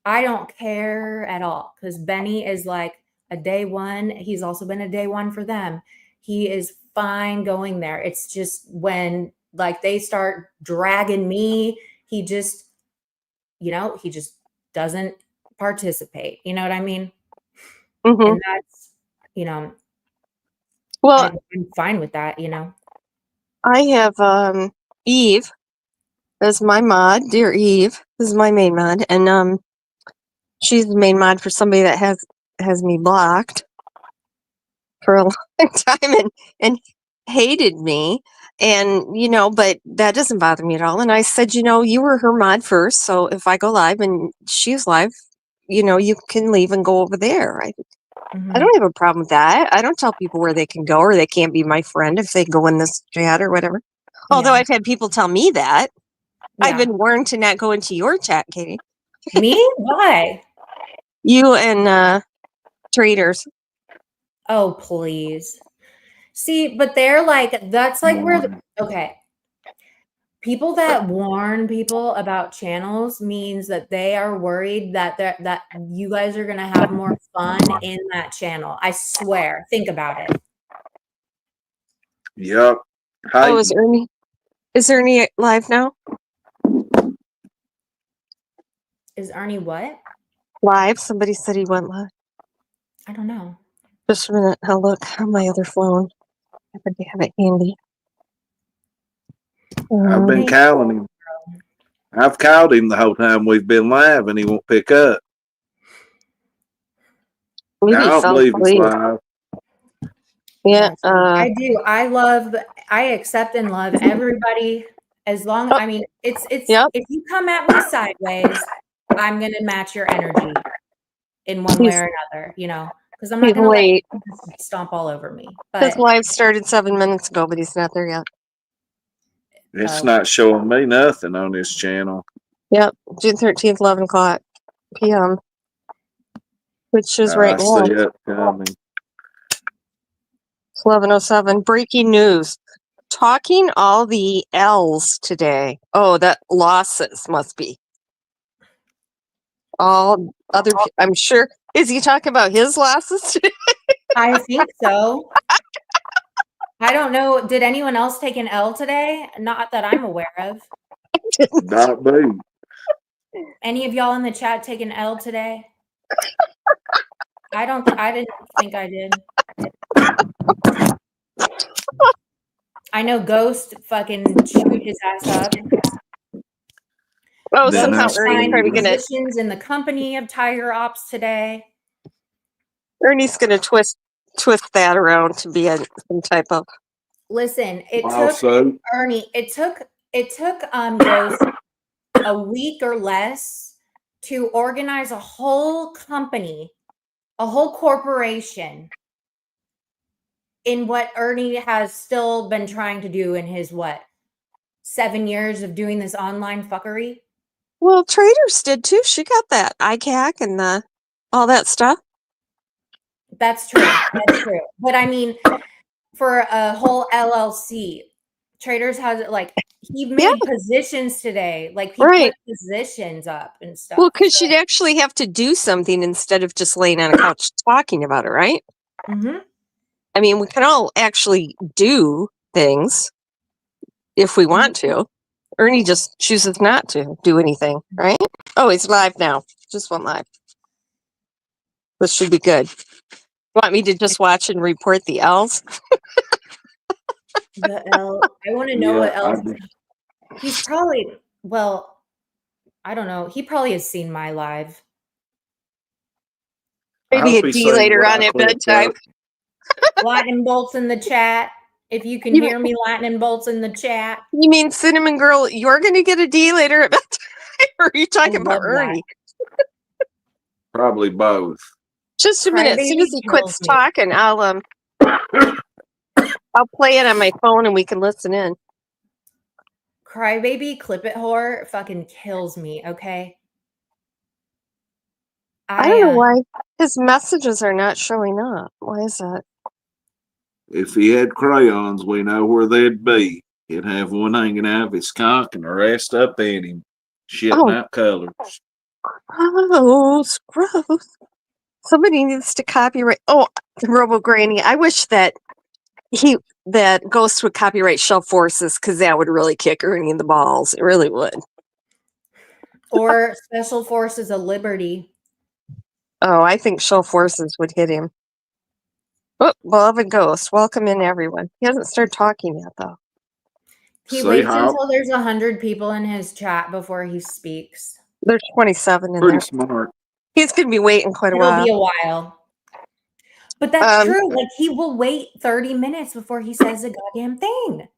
I don't care at all because Benny is like a day one. He's also been a day one for them. He is fine going there. It's just when like they start dragging me, he just, you know, he just doesn't participate. You know what I mean? Hmm. And that's, you know, Well, I'm fine with that, you know. I have Eve as my mod. Dear Eve is my main mod, and she's the main mod for somebody that has me blocked for a long time and hated me. And you know, but that doesn't bother me at all. And I said, you know, you were her mod first, so if I go live and she's live, you know, you can leave and go over there. I Mhm. don't have a problem with that. I don't tell people where they can go or they can't be my friend if they go in this chat or whatever. Although Yeah. I've had people tell me that. I've Yeah. been warned to not go into your chat, Katie. Me? Why? You and traders. Oh, please. See, but they're like, that's like where, okay. People that warn people about channels means that they are worried that that you guys are going to have more fun in that channel. I swear. Think about it. Yep. Oh, Hi. is Ernie? Is Ernie live now? Is Ernie what? Live? Somebody said he went live. I don't know. Just a minute. I'll look on my other phone. I happen to have it handy. I've been calling him. I've called him the whole time we've been live and he won't pick up. Maybe I he don't fell believe he's asleep. live. Yeah. I do. I accept and love everybody as long Oh, I mean, it's yep. if you come at me sideways, I'm going to match your energy in one way He's or another, you know, because I'm not He's going to let late. him stomp all over me. His But live started 7 minutes ago, but he's not there yet. It's not showing me nothing on this channel. Yep, June 13th, 11 o'clock p.m., which is right I now. see it coming. It's 11:07. Breaking news. Talking all the L's today. Oh, that losses must be. All other, I'm sure. Is he talking about his losses today? I think so. I don't know. Did anyone else take an L today? Not that I'm aware of. Not me. Any of y'all in the chat take an L today? I didn't think I did. I know Ghost fucking chewed his ass up. Oh, Then somehow Ghost Ernie's signed probably gonna. positions in the company of Tiger Ops today. Ernie's gonna twist that around to be some type of. Listen, it took Also, Ernie. It took Ghost a week or less to organize a whole company, a whole corporation, in what Ernie has still been trying to do in his 7 years of doing this online fuckery. Well, Traders did too. She got that ICAC and all that stuff. That's true. That's true. But I mean, for a whole LLC, Traders has he made positions today. Like he put positions up and stuff. Well, because she'd actually have to do something instead of just laying on a couch talking about it, right? Mm-hmm. I mean, we can all actually do things if we want to. Ernie just chooses not to do anything, right? Oh, he's live now. Just went live. This should be good. Want me to just watch and report the L's? The L. I want to know what else. He's probably, I don't know. He probably has seen my live. Maybe a D later on at bedtime. Lightning bolts in the chat. If you can hear me, lightning bolts in the chat. You mean Cinnamon Girl, you're going to get a D later at bedtime? Or are you talking about Ernie? Probably both. Just a minute. As soon as he quits talking, I'll play it on my phone and we can listen in. Crybaby Clip It Whore fucking kills me, okay? I don't know why his messages are not showing up. Why is that? If he had crayons, we know where they'd be. He'd have one hanging out of his cock and the rest up in him, shitting out colors. Gross. Somebody needs to copyright. Oh, Robo Granny. I wish that Ghost would copyright Shell Forces because that would really kick Ernie in the balls. It really would. Or Special Forces of Liberty. Oh, I think Shell Forces would hit him. Oh, beloved Ghost. Welcome in, everyone. He hasn't started talking yet, though. He waits until there's 100 people in his chat before he speaks. There's 27 in there. Pretty smart. He's going to be waiting quite a while. It'll be a while. But that's true. Like, he will wait 30 minutes before he says a goddamn thing.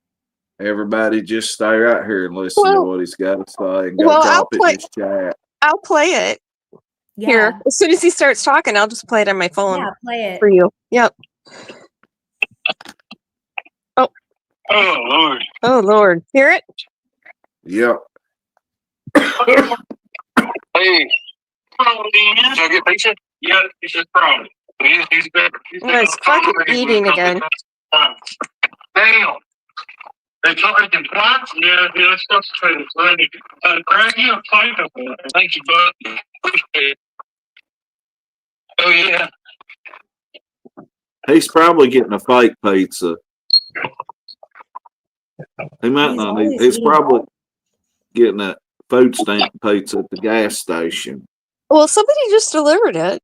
Everybody just stay right here and listen to what he's got to say and go drop it in his chat. I'll play it. Yeah. Here. As soon as he starts talking, I'll just play it on my phone. Yeah, play it. For you. Yep. Oh. Oh, Lord. Oh, Lord. Hear it? Yep. Hey. Did I get pizza? Yeah, he's just probably. He's better. He's fucking eating again. Damn. They talking to plants? Yeah, let's go straight. Greg, you have played up there. Thank you, bud. Appreciate it. Oh, yeah. He's probably getting a fake pizza. He might not need. He's probably getting a food stamp pizza at the gas station. Well, somebody just delivered it.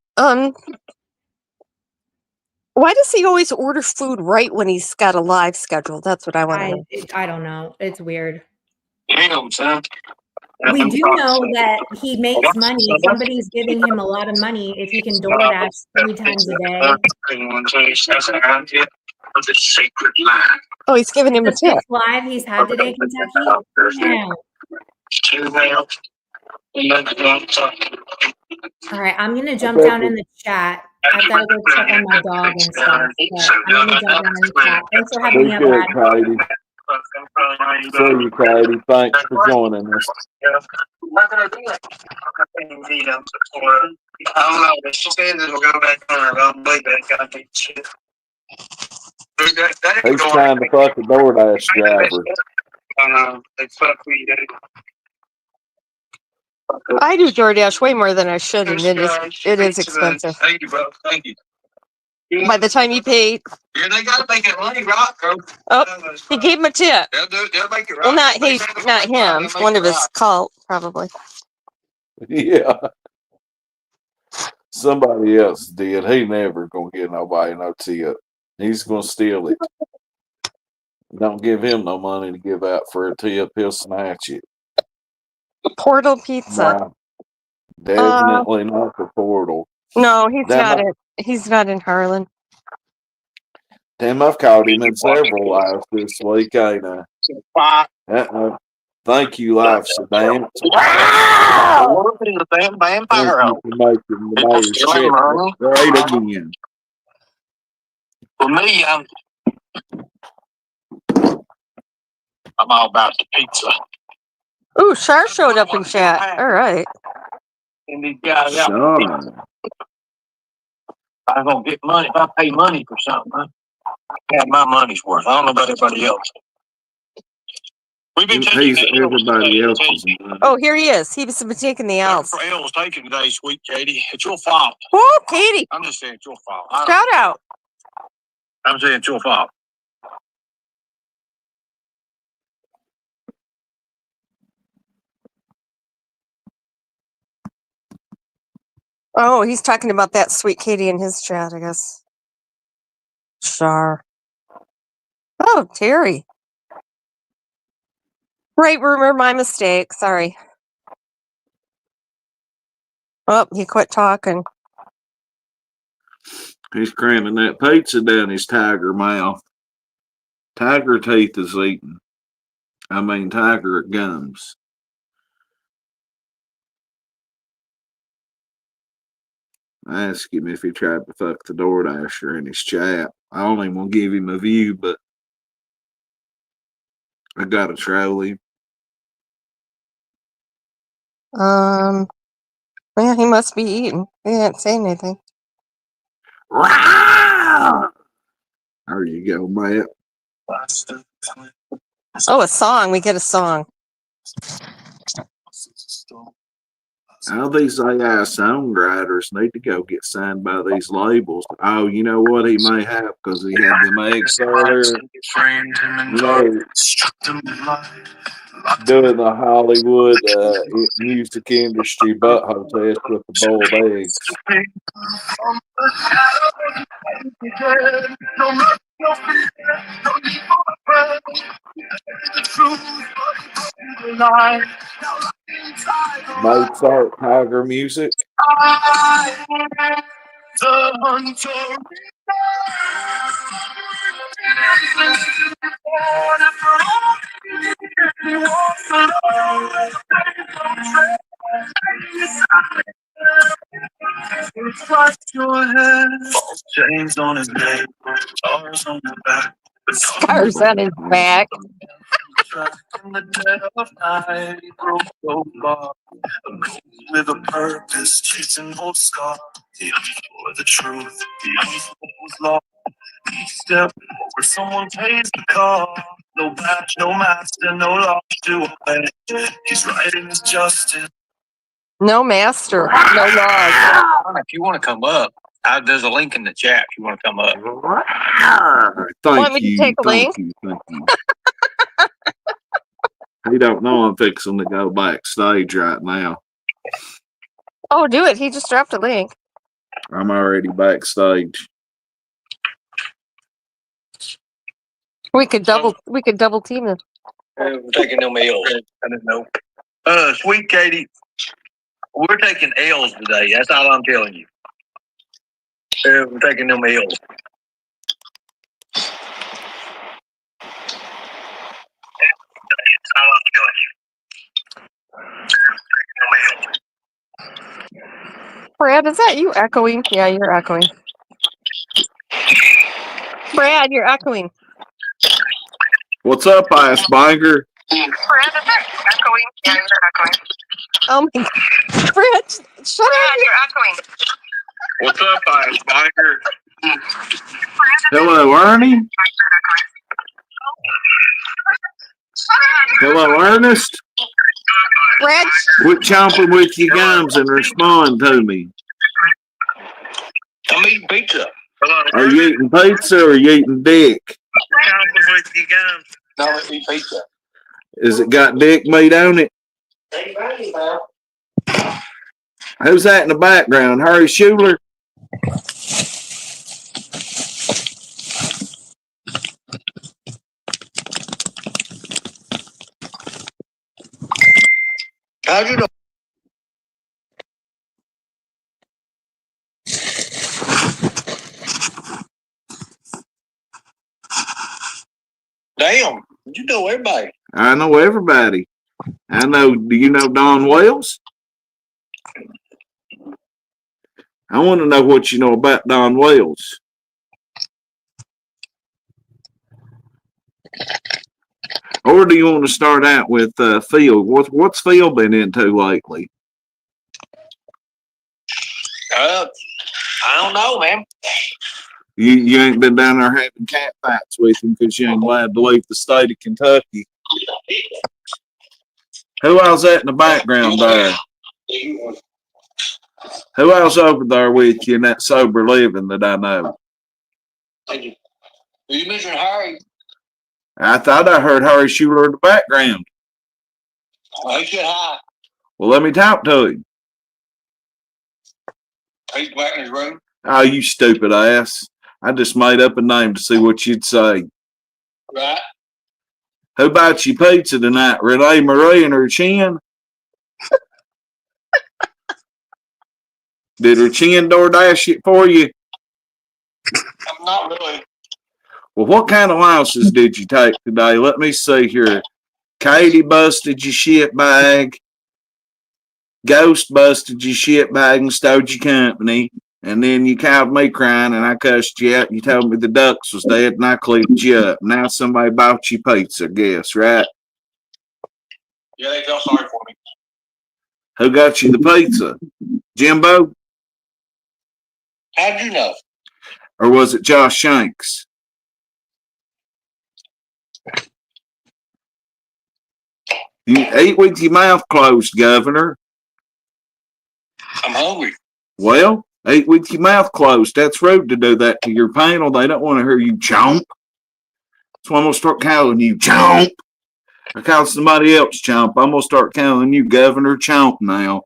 Why does he always order food right when he's got a live schedule? That's what I want to know. I don't know. It's weird. Damn, son. We do know that he makes money. Somebody's giving him a lot of money if he can DoorDash 3 times a day. Oh, he's giving him a tip. Live he's had today, Kentucky. Yeah. All right, I'm gonna I jump bet down in the chat. I've got to go check on my dog and stuff. But I'm gonna jump down in the chat. Thanks for having be me up, good, Brad. Katie. See you, Katie. Thanks for joining us. I don't know. She said that we'll go back on her. I don't believe that goddamn shit. He's trying to fuck a DoorDash driver. They fuck me, dude. I do DoorDash way more than I should, and it is expensive. Thank you, bro. Thank you. By the time you pay, Yeah, they gotta make it money, right, bro? oh, he gave him a tip. They'll make it right. Well, not him. One of his cult, probably. Yeah. Somebody else did. He never gonna get nobody no tip. He's gonna steal it. Don't give him no money to give out for a tip. He'll snatch it. Portal Pizza. Nah, definitely not the Portal. No, he's Damn, not it. He's not in Harlan. Damn, I've caught him in several lives this week, ain't I? Thank you, Life Sedan. What is a damn Thank vampire? you for making the mayor's trip great again. For me, I'm all about the pizza. Ooh, Shar showed up in chat. All right. And these guys out. Sean. I'm gonna get money. If I pay money for something, I have my money's worth. I don't know about everybody else. We've been taking He's the L's everybody today. else's money. Oh, here he is. He was taking the L's. For L's taken today, sweet Katie. It's your fault. Oh, Katie. I'm just saying it's your fault. Shout out. I'm saying it's your fault. Oh, he's talking about that sweet Katie in his chat, I guess. Shar. Oh, Terry. Right, rumor, my mistake. Sorry. Oh, he quit talking. He's cramming that pizza down his tiger mouth. Tiger teeth is eating. I mean, tiger gums. I asked him if he tried to fuck the DoorDasher in his chat. I only want to give him a view, but I gotta troll him. Yeah, he must be eating. He didn't say anything. There you go, Matt. Oh, a song. We get a song. All these AI songwriters need to go get signed by these labels. Oh, you know what? He may have because he had them eggs earlier. You know, doing the Hollywood music industry butthole test with the boiled eggs. Mozart Tiger music. James on his neck, stars on the back. Scars on his back. In the dead of night, he broke so far. With a purpose, chasing old scars. For the truth, the was lost. Each step where someone pays the cost. No badge, no master, no law to obey. He's writing his justice. No master, no laws. If you want to come up, there's a link in the chat if you want to come up. Want me to take a link? Thank you. He don't know I'm fixing to go backstage right now. Oh, do it. He just dropped a link. I'm already backstage. We could double team him. We're taking no meals. I didn't know. Sweet Katie, we're taking L's today. That's all I'm telling you. We're taking no meals. That's all I'm telling you. Brad, is that you echoing? Yeah, you're echoing. Brad, you're echoing. What's up, Ice Biker? Brad, is that you echoing? Yeah, you're echoing. Oh my God. Brad, shut up. You're echoing. What's up, Ice Biker? Hello, Ernie. Hello, Ernest. Brad, Quit chomping with your gums and respond to me. I'm eating pizza. Hello. Are you eating pizza or are you eating dick? Chomping with your gums. No, I'm eating pizza. Is it got dick meat on it? Who's that in the background? Harry Schuler? How'd you know? Damn, you know everybody. I know everybody. I know, do you know Don Wells? I want to know what you know about Don Wells. Or do you want to start out with Phil? What's Phil been into lately? I don't know, man. You ain't been down there having cat fights with him because you ain't allowed to leave the state of Kentucky. Who else that in the background there? Who else over there with you in that sober living that I know? You mentioned Harry. I thought I heard Harry Schuler in the background. He said hi. Well, let me talk to him. He's back in his room. Oh, you stupid ass. I just made up a name to see what you'd say. Right. Who bought you pizza tonight? Renee Marie and her chin? Did her chin DoorDash it for you? I'm not really. Well, what kind of louses did you take today? Let me see here. Katie busted your shit bag. Ghost busted your shit bag and stole your company. And then you called me crying and I cussed you out. You told me the ducks was dead and I cleaned you up. Now somebody bought you pizza, guess, right? Yeah, they felt sorry for me. Who got you the pizza? Jimbo? How'd you know? Or was it Josh Shanks? You eat with your mouth closed, Governor. I'm hungry. Well, eat with your mouth closed. That's rude to do that to your panel. They don't want to hear you chomp. So I'm going to start calling you chomp. I call somebody else chomp. I'm going to start calling you Governor Chomp now.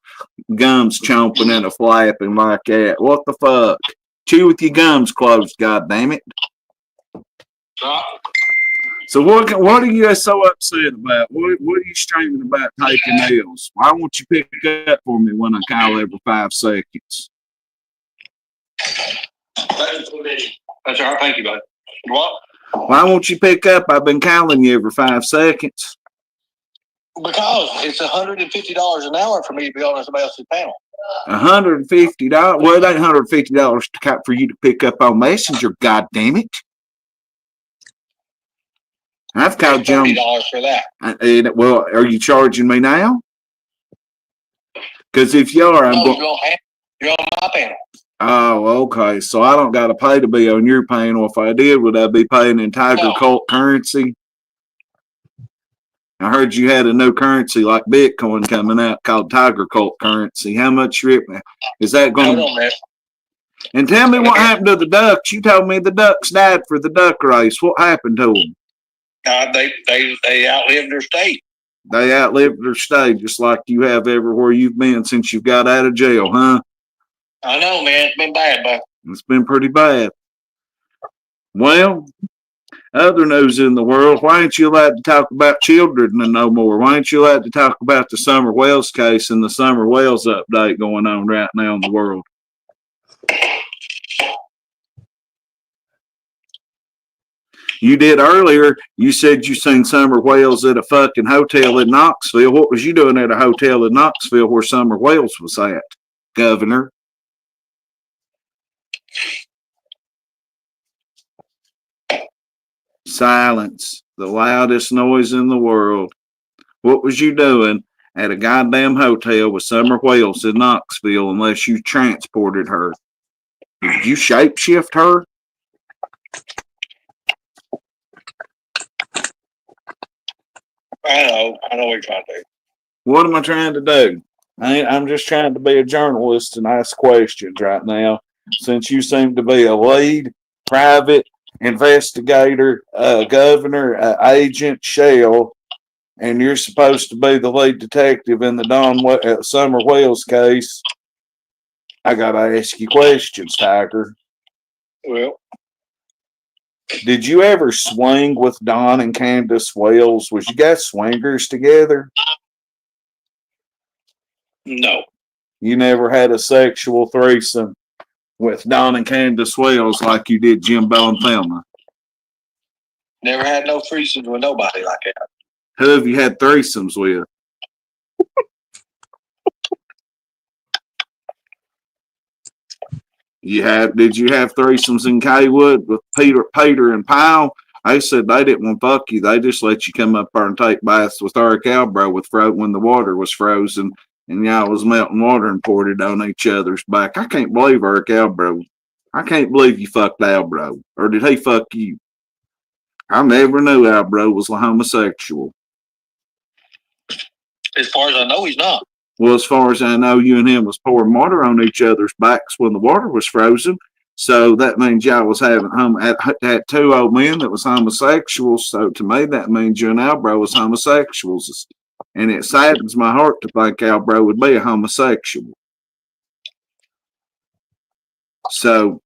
Gums chomping and a flapping like that. What the fuck? Chew with your gums closed, goddammit. So what are you so upset about? What are you screaming about taking L's? Why won't you pick up for me when I call every 5 seconds? That's all right. Thank you, bud. What? Why won't you pick up? I've been calling you every 5 seconds. Because it's $150 an hour for me to be on somebody else's panel. $150? Well, it ain't $150 for you to pick up on Messenger, goddammit. I've called you $30 for that. Well, are you charging me now? Because if you are, I'm going. You're on my panel. Oh, okay. So I don't got to pay to be on your panel. If I did, would I be paying in Tiger Cult currency? I heard you had a new currency like Bitcoin coming out called Tiger Cult currency. How much is that going to? And tell me what happened to the ducks. You told me the ducks died for the duck race. What happened to them? They outlived their state. They outlived their state, just like you have everywhere you've been since you got out of jail, huh? I know, man. It's been bad, bud. It's been pretty bad. Well, other news in the world, why ain't you allowed to talk about children no more? Why ain't you allowed to talk about the Summer Wells case and the Summer Wells update going on right now in the world? You did earlier. You said you seen Summer Wells at a fucking hotel in Knoxville. What was you doing at a hotel in Knoxville where Summer Wells was at, Governor? Silence. The loudest noise in the world. What was you doing at a goddamn hotel with Summer Wells in Knoxville unless you transported her? Did you shapeshift her? I know what you're trying to do. What am I trying to do? I'm just trying to be a journalist and ask questions right now. Since you seem to be a lead, private investigator, governor, agent, shell, and you're supposed to be the lead detective in the Summer Wells case, I gotta ask you questions, Tiger. Well, did you ever swing with Don and Candace Wells? Was you guys swingers together? no. You never had a sexual threesome with Don and Candace Wells like you did Jimbo and Thelma? Never had no threesomes with nobody like that. Who have you had threesomes with? Did you have threesomes in Kaywood with Peter and Powell? They said they didn't want to fuck you. They just let you come up there and take baths with Eric Albro when the water was frozen and y'all was melting water and poured it on each other's back. I can't believe Eric Albro. I can't believe you fucked Albro. Or did he fuck you? I never knew Albro was a homosexual. As far as I know, he's not. Well, as far as I know, you and him was pouring water on each other's backs when the water was frozen. So that means y'all was having had two old men that was homosexuals. So to me, that means you and Albro was homosexuals. And it saddens my heart to think Albro would be a homosexual. So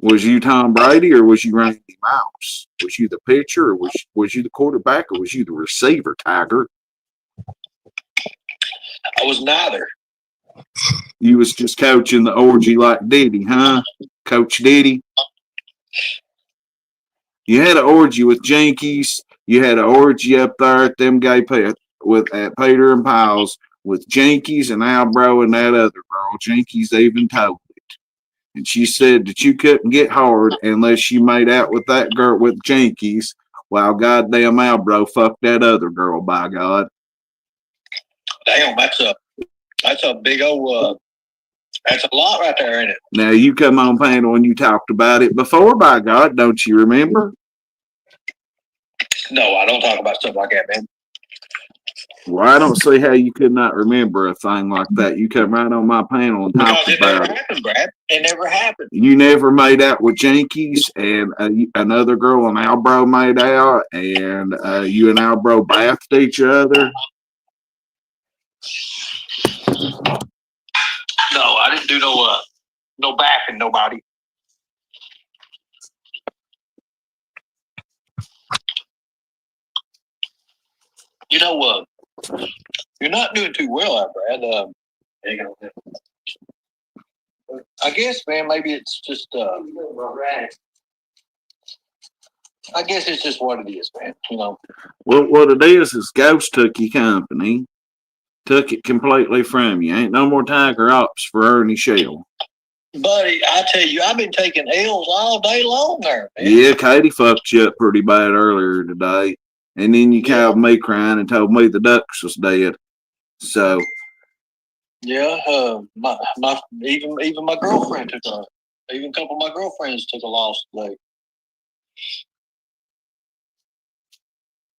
was you Tom Brady or was you Randy Mouse? Was you the pitcher or was you the quarterback or was you the receiver, Tiger? I was neither. You was just coaching the orgy like Diddy, huh? Coach Diddy. You had an orgy with Jinkies. You had an orgy up there at them gay at Peter and Powell's with Jinkies and Albro and that other girl. Jinkies even told it. And she said that you couldn't get hard unless you made out with that girl with Jinkies while goddamn Albro fucked that other girl, by God. Damn, that's a big old that's a lot right there, ain't it? Now you come on panel and you talked about it before, by God, don't you remember? No, I don't talk about stuff like that, man. Well, I don't see how you could not remember a thing like that. You come right on my panel and talked about it. Because it never happened, Brad. It never happened. You never made out with Jinkies, and another girl and Albro made out, and you and Albro bathed each other. No, I didn't do no backing nobody. You know, you're not doing too well out, Brad. I guess, man, maybe it's just I guess it's just what it is, man. You know. Well, what it is Ghost took your company, took it completely from you. Ain't no more Tiger Ops for Ernie Shell. Buddy, I tell you, I've been taking L's all day long there, man. Yeah, Katie fucked you up pretty bad earlier today. And then you called me crying and told me the ducks was dead. So yeah, my even my girlfriend even a couple of my girlfriends took a loss today.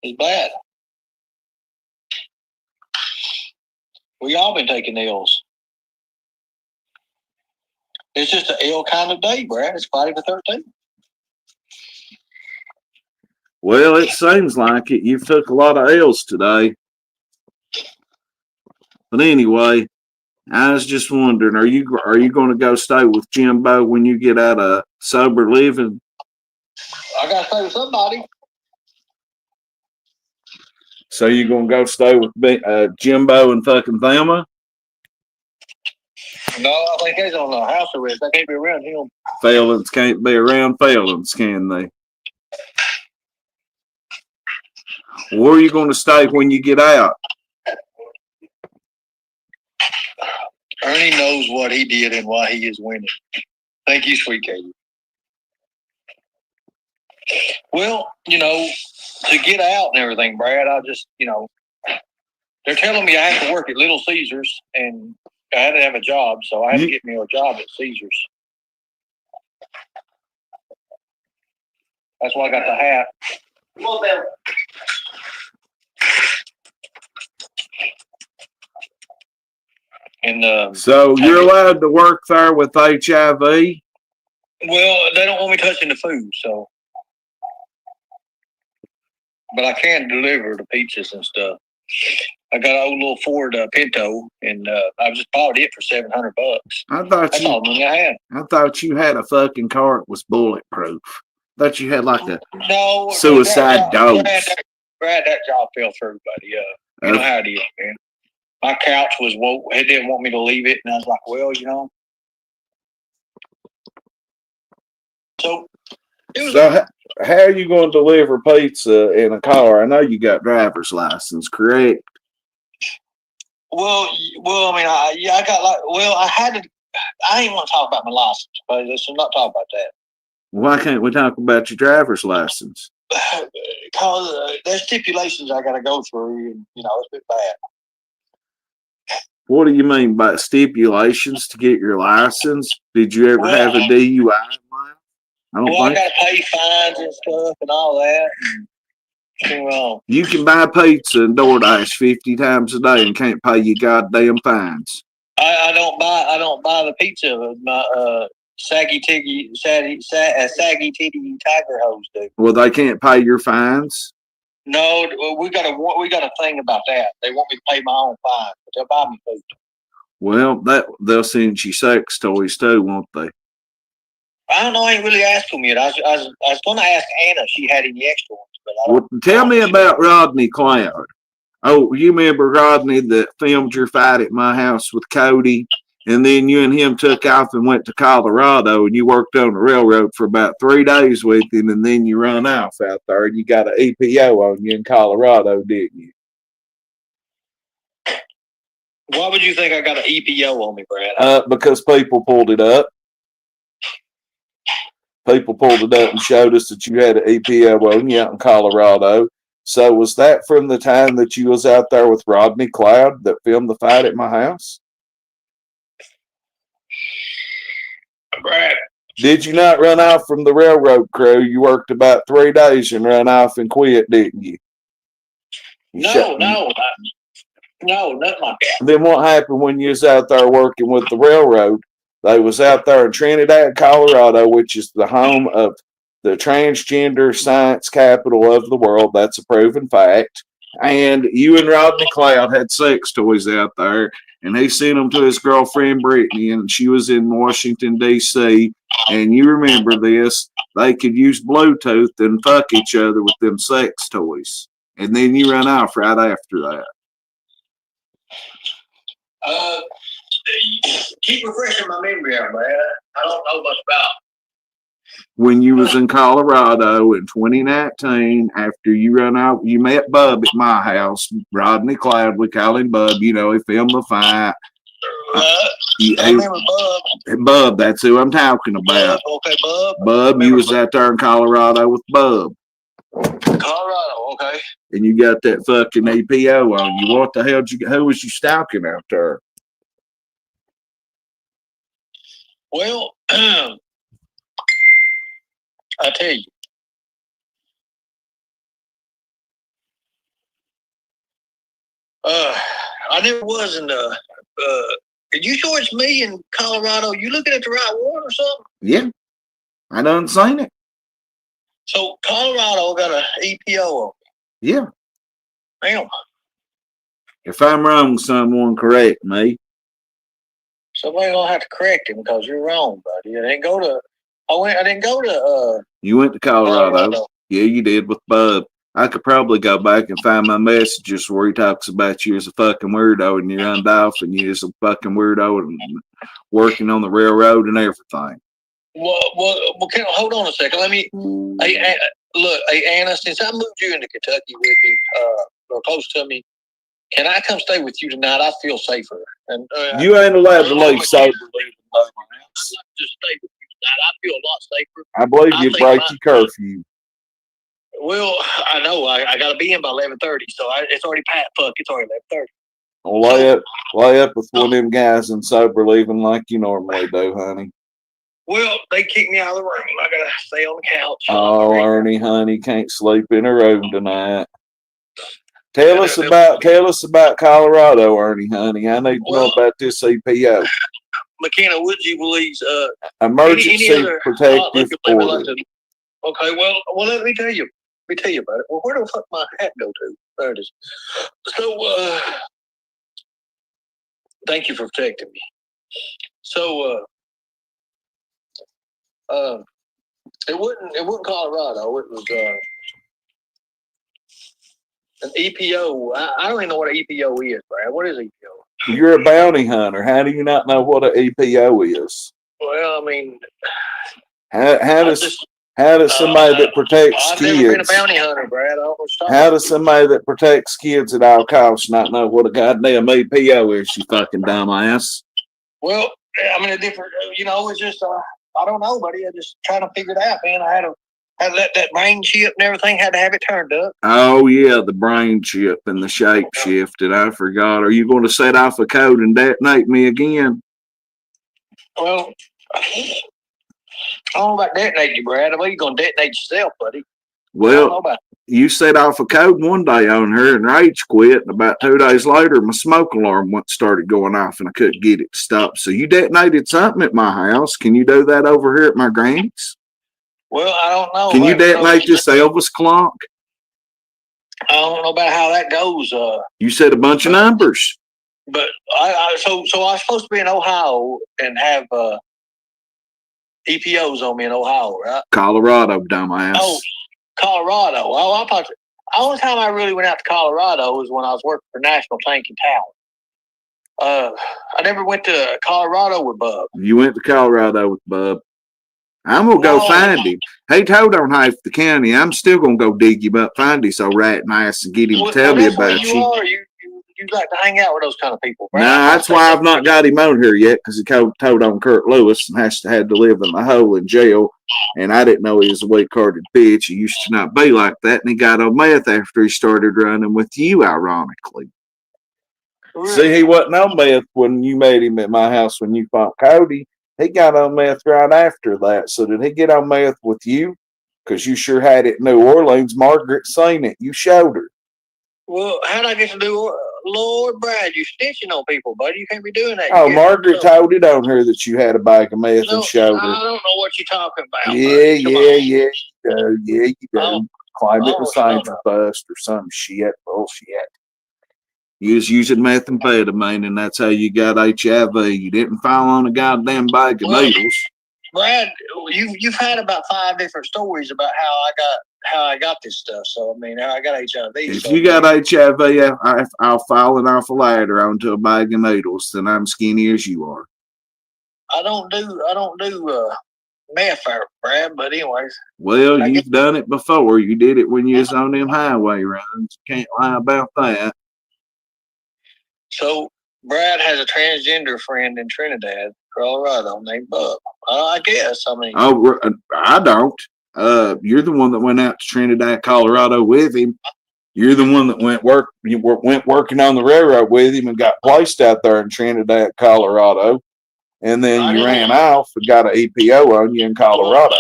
It's bad. We all been taking L's. It's just an L kind of day, Brad. It's Friday the 13th. well, it seems like it. You've took a lot of L's today. But anyway, I was just wondering, are you going to go stay with Jimbo when you get out of sober living? I got to stay with somebody. So you going to go stay with Jimbo and fucking Thelma? No, I think he's on the house arrest. I can't be around him. Felons can't be around felons, can they? Where are you going to stay when you get out? Ernie knows what he did and why he is winning. Thank you, sweet Katie. Well, to get out and everything, Brad, I just, they're telling me I have to work at Little Caesars, and I had to have a job, so I had to get me a job at Caesars. That's why I got the hat. Well, then. And so you're allowed to work there with HIV? Well, they don't want me touching the food, so. But I can deliver the pizzas and stuff. I got an old little Ford Pinto, and I just bought it for $700. That's all the money I had. I thought you had a fucking car that was bulletproof. I thought you had like a no suicide dose. Brad, that job fell through, buddy. You know how it is, man. My couch was woke. It didn't want me to leave it, and I was like, well, So, how are you going to deliver pizza in a car? I know you got driver's license, correct? Well, I mean, I got I had to. I didn't want to talk about my license, but let's not talk about that. Why can't we talk about your driver's license? Because there's stipulations I got to go through, and it's a bit bad. What do you mean by stipulations to get your license? Did you ever have a DUI? I got to pay fines and stuff and all that. You can buy pizza and DoorDash 50 times a day and can't pay your goddamn fines. I don't buy the pizza with my saggy titty tiger hose do. Well, they can't pay your fines. No, we got a thing about that. They want me to pay my own fine, but they'll buy me food. Well, they'll send you sex toys too, won't they? I don't know. I ain't really asked them yet. I was going to ask Anna if she had any extra ones, but I don't. Well, tell me about Rodney Cloud. Oh, you remember Rodney that filmed your fight at my house with Cody, and then you and him took off and went to Colorado, and you worked on the railroad for about 3 days with him, and then you run off out there, and you got an EPO on you in Colorado, didn't you? Why would you think I got an EPO on me, Brad? Because people pulled it up. People pulled it up and showed us that you had an EPO on you out in Colorado. So was that from the time that you was out there with Rodney Cloud that filmed the fight at my house? Brad. Did you not run off from the railroad crew? You worked about 3 days and ran off and quit, didn't you? No, nothing like that. Then what happened when you was out there working with the railroad? They was out there in Trinidad, Colorado, which is the home of the transgender science capital of the world. That's a proven fact. And you and Rodney Cloud had sex toys out there, and he sent them to his girlfriend Brittany, and she was in Washington, D.C. And you remember this, they could use Bluetooth and fuck each other with them sex toys. And then you run off right after that. Keep refreshing my memory out, man. I don't know much about. When you was in Colorado in 2019, after you run out, you met Bub at my house. Rodney Cloud, we call him Bub. He filmed the fight. I remember Bub. Bub, that's who I'm talking about. Okay, Bub. Bub, you was out there in Colorado with Bub. Colorado, okay. And you got that fucking EPO on you. What the hell who was you stalking out there? Well, I tell you. I never was in the. Are you sure it's me in Colorado? You looking at the right one or something? Yeah, I done seen it. So Colorado got an EPO on me. Yeah. Damn. If I'm wrong, someone correct me. Somebody gonna have to correct him because you're wrong, buddy. I didn't go to. You went to Colorado. Yeah, you did with Bub. I could probably go back and find my messages where he talks about you as a fucking weirdo and you're off and you as a fucking weirdo and working on the railroad and everything. Well, hold on a second. Let me. Hey, Anna, since I moved you into Kentucky with me, or close to me, can I come stay with you tonight? I feel safer. And you ain't allowed to leave sober. Just stay with you tonight. I feel a lot safer. I believe you break your curfew. Well, I know. I got to be in by 11:30, so it's already past. Fuck, it's already 11:30. Well, lay up with one of them guys and sober leaving like you normally do, honey. Well, they kicked me out of the room. I got to stay on the couch. Oh, Ernie, honey, can't sleep in a room tonight. Tell us about Colorado, Ernie, honey. I need to know about this EPO. McKenna, would you please? Emergency protective order. Okay, well, let me tell you. Let me tell you about it. Well, where the fuck my hat go to? There it is. So, thank you for protecting me. So, it wasn't Colorado. It was an EPO. I don't even know what an EPO is, Brad. What is EPO? You're a bounty hunter. How do you not know what an EPO is? Well, I mean, how does somebody that protects I've never been a kids? bounty hunter, Brad. I don't know what How does somebody that protects kids at all costs not know what a goddamn EPO is? You fucking dumbass. Well, I mean, a different. It's just I don't know, buddy. I just trying to figure it out, man. I had that brain chip and everything. Had to have it turned up. Oh yeah, the brain chip and the shape shifted. I forgot. Are you going to set off a code and detonate me again? Well, I don't know about detonating you, Brad. I mean, you're going to detonate yourself, buddy. Well, you set off a code one day on her and rage quit, and about 2 days later, my smoke alarm started going off, and I couldn't get it to stop. So you detonated something at my house. Can you do that over here at my granny's? Well, I don't know. Can you detonate this Elvis clonk? I don't know about how that goes. You said a bunch of numbers. But so I was supposed to be in Ohio and have EPOs on me in Ohio, right? Colorado, dumbass. Oh, Colorado. Oh, I thought the only time I really went out to Colorado was when I was working for National Tank and Tower. I never went to Colorado with Bub. You went to Colorado with Bub. I'm going to go find him. He told on half the county. I'm still going to go dig him up, find his old rat ass and get him to tell me about you. You like to hang out with those kind of people, right? No, that's why I've not got him on here yet, because he told on Kurt Lewis and had to live in the hole in jail. And I didn't know he was a weak-hearted bitch. He used to not be like that, and he got on meth after he started running with you, ironically. Really? See, he wasn't on meth when you met him at my house when you fought Cody. He got on meth right after that. So did he get on meth with you? Because you sure had it in New Orleans. Margaret seen it. You showed her. Well, how'd I get to do? Lord, Brad, you snitching on people, buddy. You can't be doing that. Oh, Margaret told it on her that you had a bag of meth and showed her. I don't know what you're talking about. Yeah, you do. Claim it was Angel Dust or some shit. Bullshit. You was using methamphetamine, and that's how you got HIV. You didn't fall on a goddamn bag of needles. Brad, you've had about 5 different stories about how I got this stuff. So I mean, how I got HIV. If you got HIV, I'll fall it off a ladder onto a bag of needles. Then I'm skinny as you are. I don't do meth, Brad. But anyways. Well, you've done it before. You did it when you was on them highway runs. Can't lie about that. So Brad has a transgender friend in Trinidad, Colorado, named Bub. I guess. I mean. Oh, I don't. You're the one that went out to Trinidad, Colorado with him. You're the one that went working on the railroad with him and got placed out there in Trinidad, Colorado. And then you ran off and got an EPO on you in Colorado.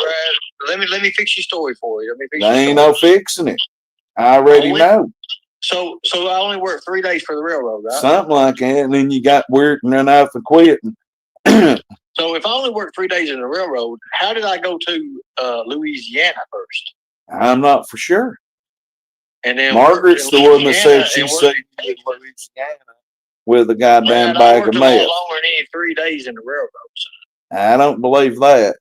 Brad, let me fix your story for you. There ain't no fixing it. I already know. So I only worked 3 days for the railroad, right? Something like that. And then you got weird and ran off and quit. So if I only worked 3 days in the railroad, how did I go to Louisiana first? I'm not for sure. And then Margaret's the one that said she seen you in Louisiana with a goddamn bag of meth. I worked longer than any 3 days in the railroad. So. I don't believe that.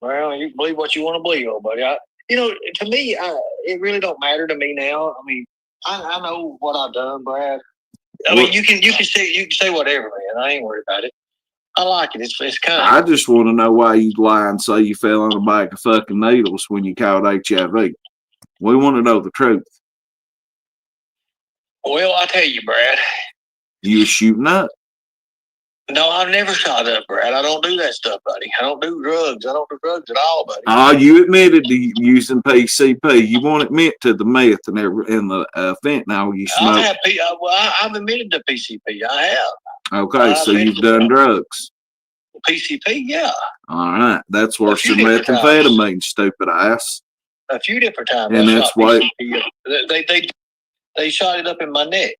Well, you can believe what you want to believe, old buddy. To me, it really don't matter to me now. I mean, I know what I've done, Brad. I mean, you can say whatever, man. I ain't worried about it. I like it. It's kind of. I just want to know why you'd lie and say you fell on a bag of fucking needles when you caught HIV. We want to know the truth. Well, I tell you, Brad. You was shooting up. No, I've never shot up, Brad. I don't do that stuff, buddy. I don't do drugs. I don't do drugs at all, buddy. Oh, you admitted to using PCP. You won't admit to the meth and the fentanyl you smoke. I've admitted to PCP. I have. Okay, so you've done drugs. PCP, yeah. All right, that's worse than methamphetamine, stupid ass. A few different times. And that's why they shot it up in my neck.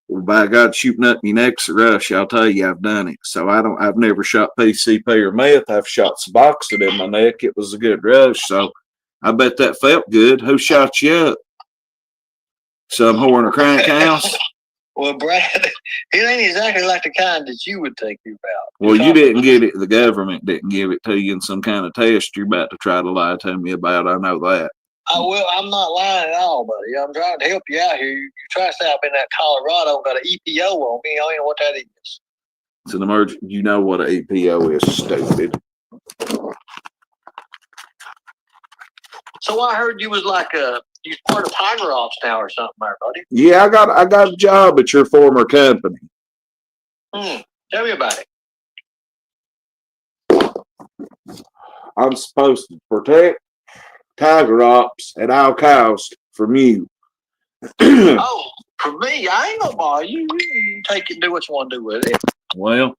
Well, by God, shooting up your neck's a rush. I'll tell you, I've done it. So I've never shot PCP or meth. I've shot Suboxone in my neck. It was a good rush. So I bet that felt good. Who shot you up? Some whore in a crank house? Well, Brad, it ain't exactly like the kind that you would think about. Well, you didn't get it. The government didn't give it to you in some kind of test you're about to try to lie to me about. I know that. I'm not lying at all, buddy. I'm trying to help you out here. You try to say I've been at Colorado, got an EPO on me. I don't know what that is. It's an emergency. You know what an EPO is, stupid. So I heard you was like you part of Tiger Ops now or something, there, buddy. Yeah, I got a job at your former company. Tell me about it. I'm supposed to protect Tiger Ops at all costs from you. Oh, for me, I ain't gonna bother you. You take it and do what you want to do with it. Well,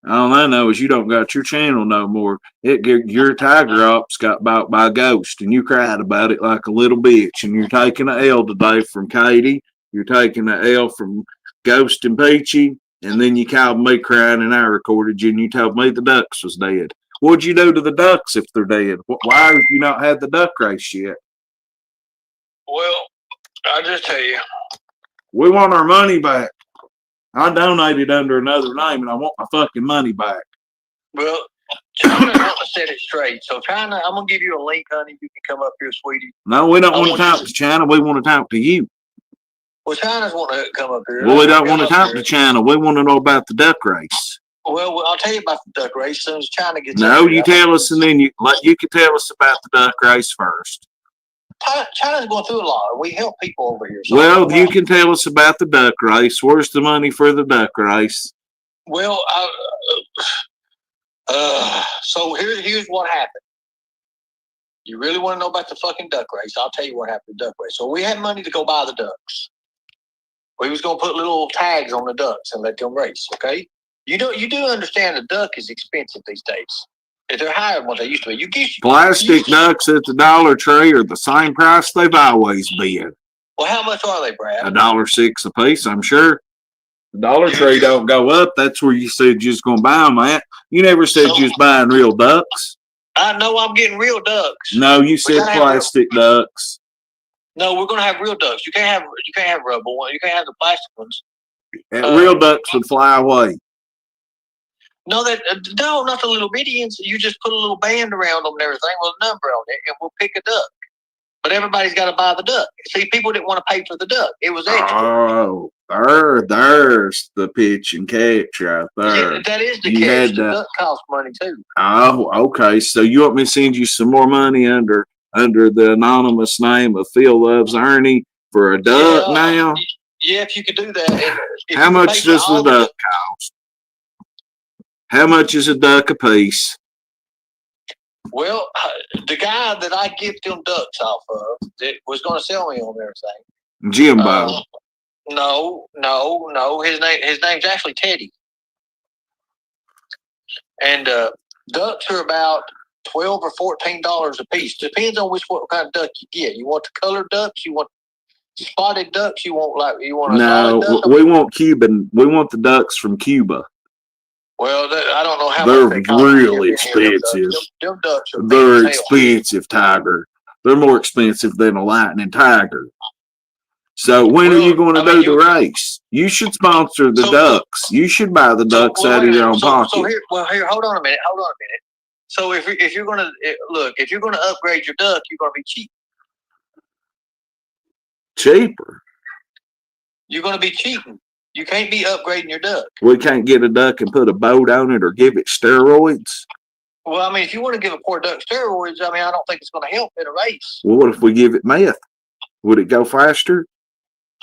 all I know is you don't got your channel no more. Your Tiger Ops got bought by a ghost, and you cried about it like a little bitch. And you're taking an L today from Katie. You're taking an L from Ghost and Peachy. And then you called me crying, and I recorded you, and you told me the ducks was dead. What'd you do to the ducks if they're dead? Why have you not had the duck race yet? Well, I'll just tell you. We want our money back. I donated under another name, and I want my fucking money back. Well, China's want to set it straight. So, China, I'm going to give you a link, honey. You can come up here, sweetie. No, we don't want to talk to China. We want to talk to you. Well, China's want to come up here. Well, we don't want to talk to China. We want to know about the duck race. Well, I'll tell you about the duck race as soon as China gets No, you tell us, and then you can tell us about the duck race first. China's going through a lot. We help people over here. So well, you can tell us about the duck race. Where's the money for the duck race? Well, so here's what happened. You really want to know about the fucking duck race? I'll tell you what happened to the duck race. So we had money to go buy the ducks. We was going to put little tags on the ducks and let them race, okay? You do understand the duck is expensive these days. They're higher than what they used to be. Plastic ducks at the Dollar Tree are the same price they've always been. Well, how much are they, Brad? $1.06 a piece, I'm sure. The Dollar Tree don't go up. That's where you said you was going to buy them at. You never said you was buying real ducks. I know I'm getting real ducks. No, you said plastic ducks. No, we're going to have real ducks. You can't have rubber ones. You can't have the plastic ones. Real ducks would fly away. No, not the little bitty ones. You just put a little band around them and everything with a number on it, and we'll pick a duck. But everybody's got to buy the duck. See, people didn't want to pay for the duck. It was extra. Oh, there's the pitch and catch right there. Yeah, that is the catch. The duck costs money too. Oh, okay. So you want me to send you some more money under the anonymous name of Phil Loves Ernie for a duck now? Yeah, if you could do that. How much does the duck cost? How much is a duck a piece? Well, the guy that I get them ducks off of that was going to sell me on everything. Jimbo. No. His name's actually Teddy. And ducks are about $12 or $14 a piece. Depends on what kind of duck you get. You want the colored ducks? You want spotted ducks? You want a solid duck? We want Cuban. We want the ducks from Cuba. Well, I don't know how they're much they really expensive. Them ducks are they're expensive, Tiger. They're more expensive than a lightning tiger. So when are you going to do the race? You should sponsor the ducks. You should buy the ducks out of your own pocket. Here, hold on a minute. So if you're going to upgrade your duck, you're going to be cheap. Cheaper. You're going to be cheating. You can't be upgrading your duck. We can't get a duck and put a boat on it or give it steroids. Well, I mean, if you want to give a poor duck steroids, I mean, I don't think it's going to help in a race. Well, what if we give it meth? Would it go faster?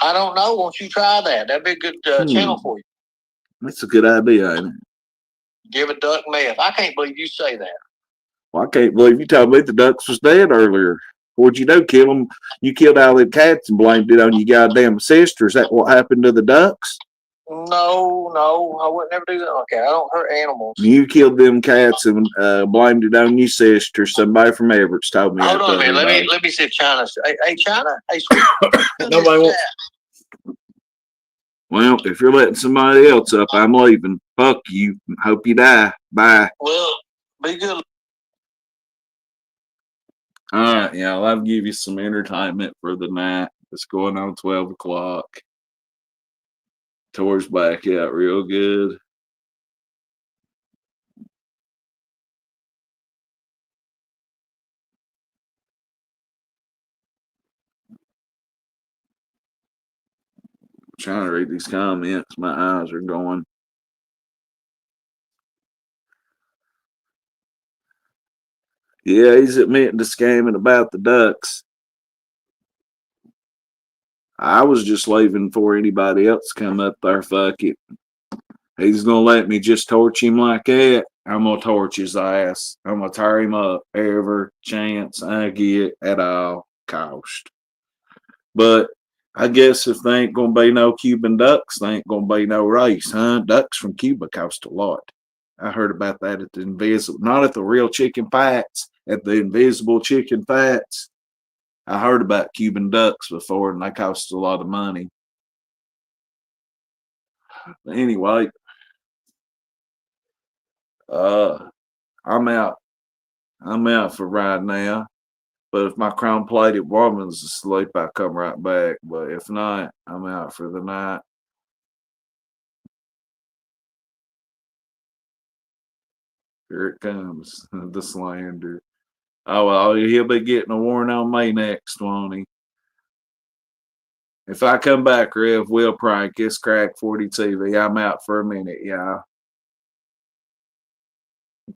I don't know. Won't you try that? That'd be a good channel for you. That's a good idea, ain't it? Give a duck meth. I can't believe you say that. Well, I can't believe you told me the ducks was dead earlier. What'd you do? Kill them? You killed all the cats and blamed it on your goddamn sister. Is that what happened to the ducks? No, I would never do that. Okay, I don't hurt animals. You killed them cats and blamed it on your sister. Somebody from Everett's told me. Hold on a minute. Let me see if China's. Hey, China. Hey, nobody wants. Well, if you're letting somebody else up, I'm leaving. Fuck you. Hope you die. Bye. Well, be good. All right, yeah, I'll give you some entertainment for the night. It's going on 12 o'clock. Tour's back out real good. I'm trying to read these comments. My eyes are going. Yeah, he's admitting to scamming about the ducks. I was just leaving for anybody else to come up there. Fuck it. He's going to let me just torch him like that. I'm going to torch his ass. I'm going to tear him up every chance I get at all cost. But I guess if there ain't going to be no Cuban ducks, there ain't going to be no race, huh? Ducks from Cuba cost a lot. I heard about that at the invisible, not at the real chicken fights, at the invisible chicken fights. I heard about Cuban ducks before, and they cost a lot of money. But anyway, I'm out. I'm out for right now. But if my chrome-plated woman's asleep, I'll come right back. But if not, I'm out for the night. Here it comes, the slander. Oh, well, he'll be getting a warrant on me next, won't he? If I come back, Rev, we'll prank. It's Crack 40 TV. I'm out for a minute, y'all.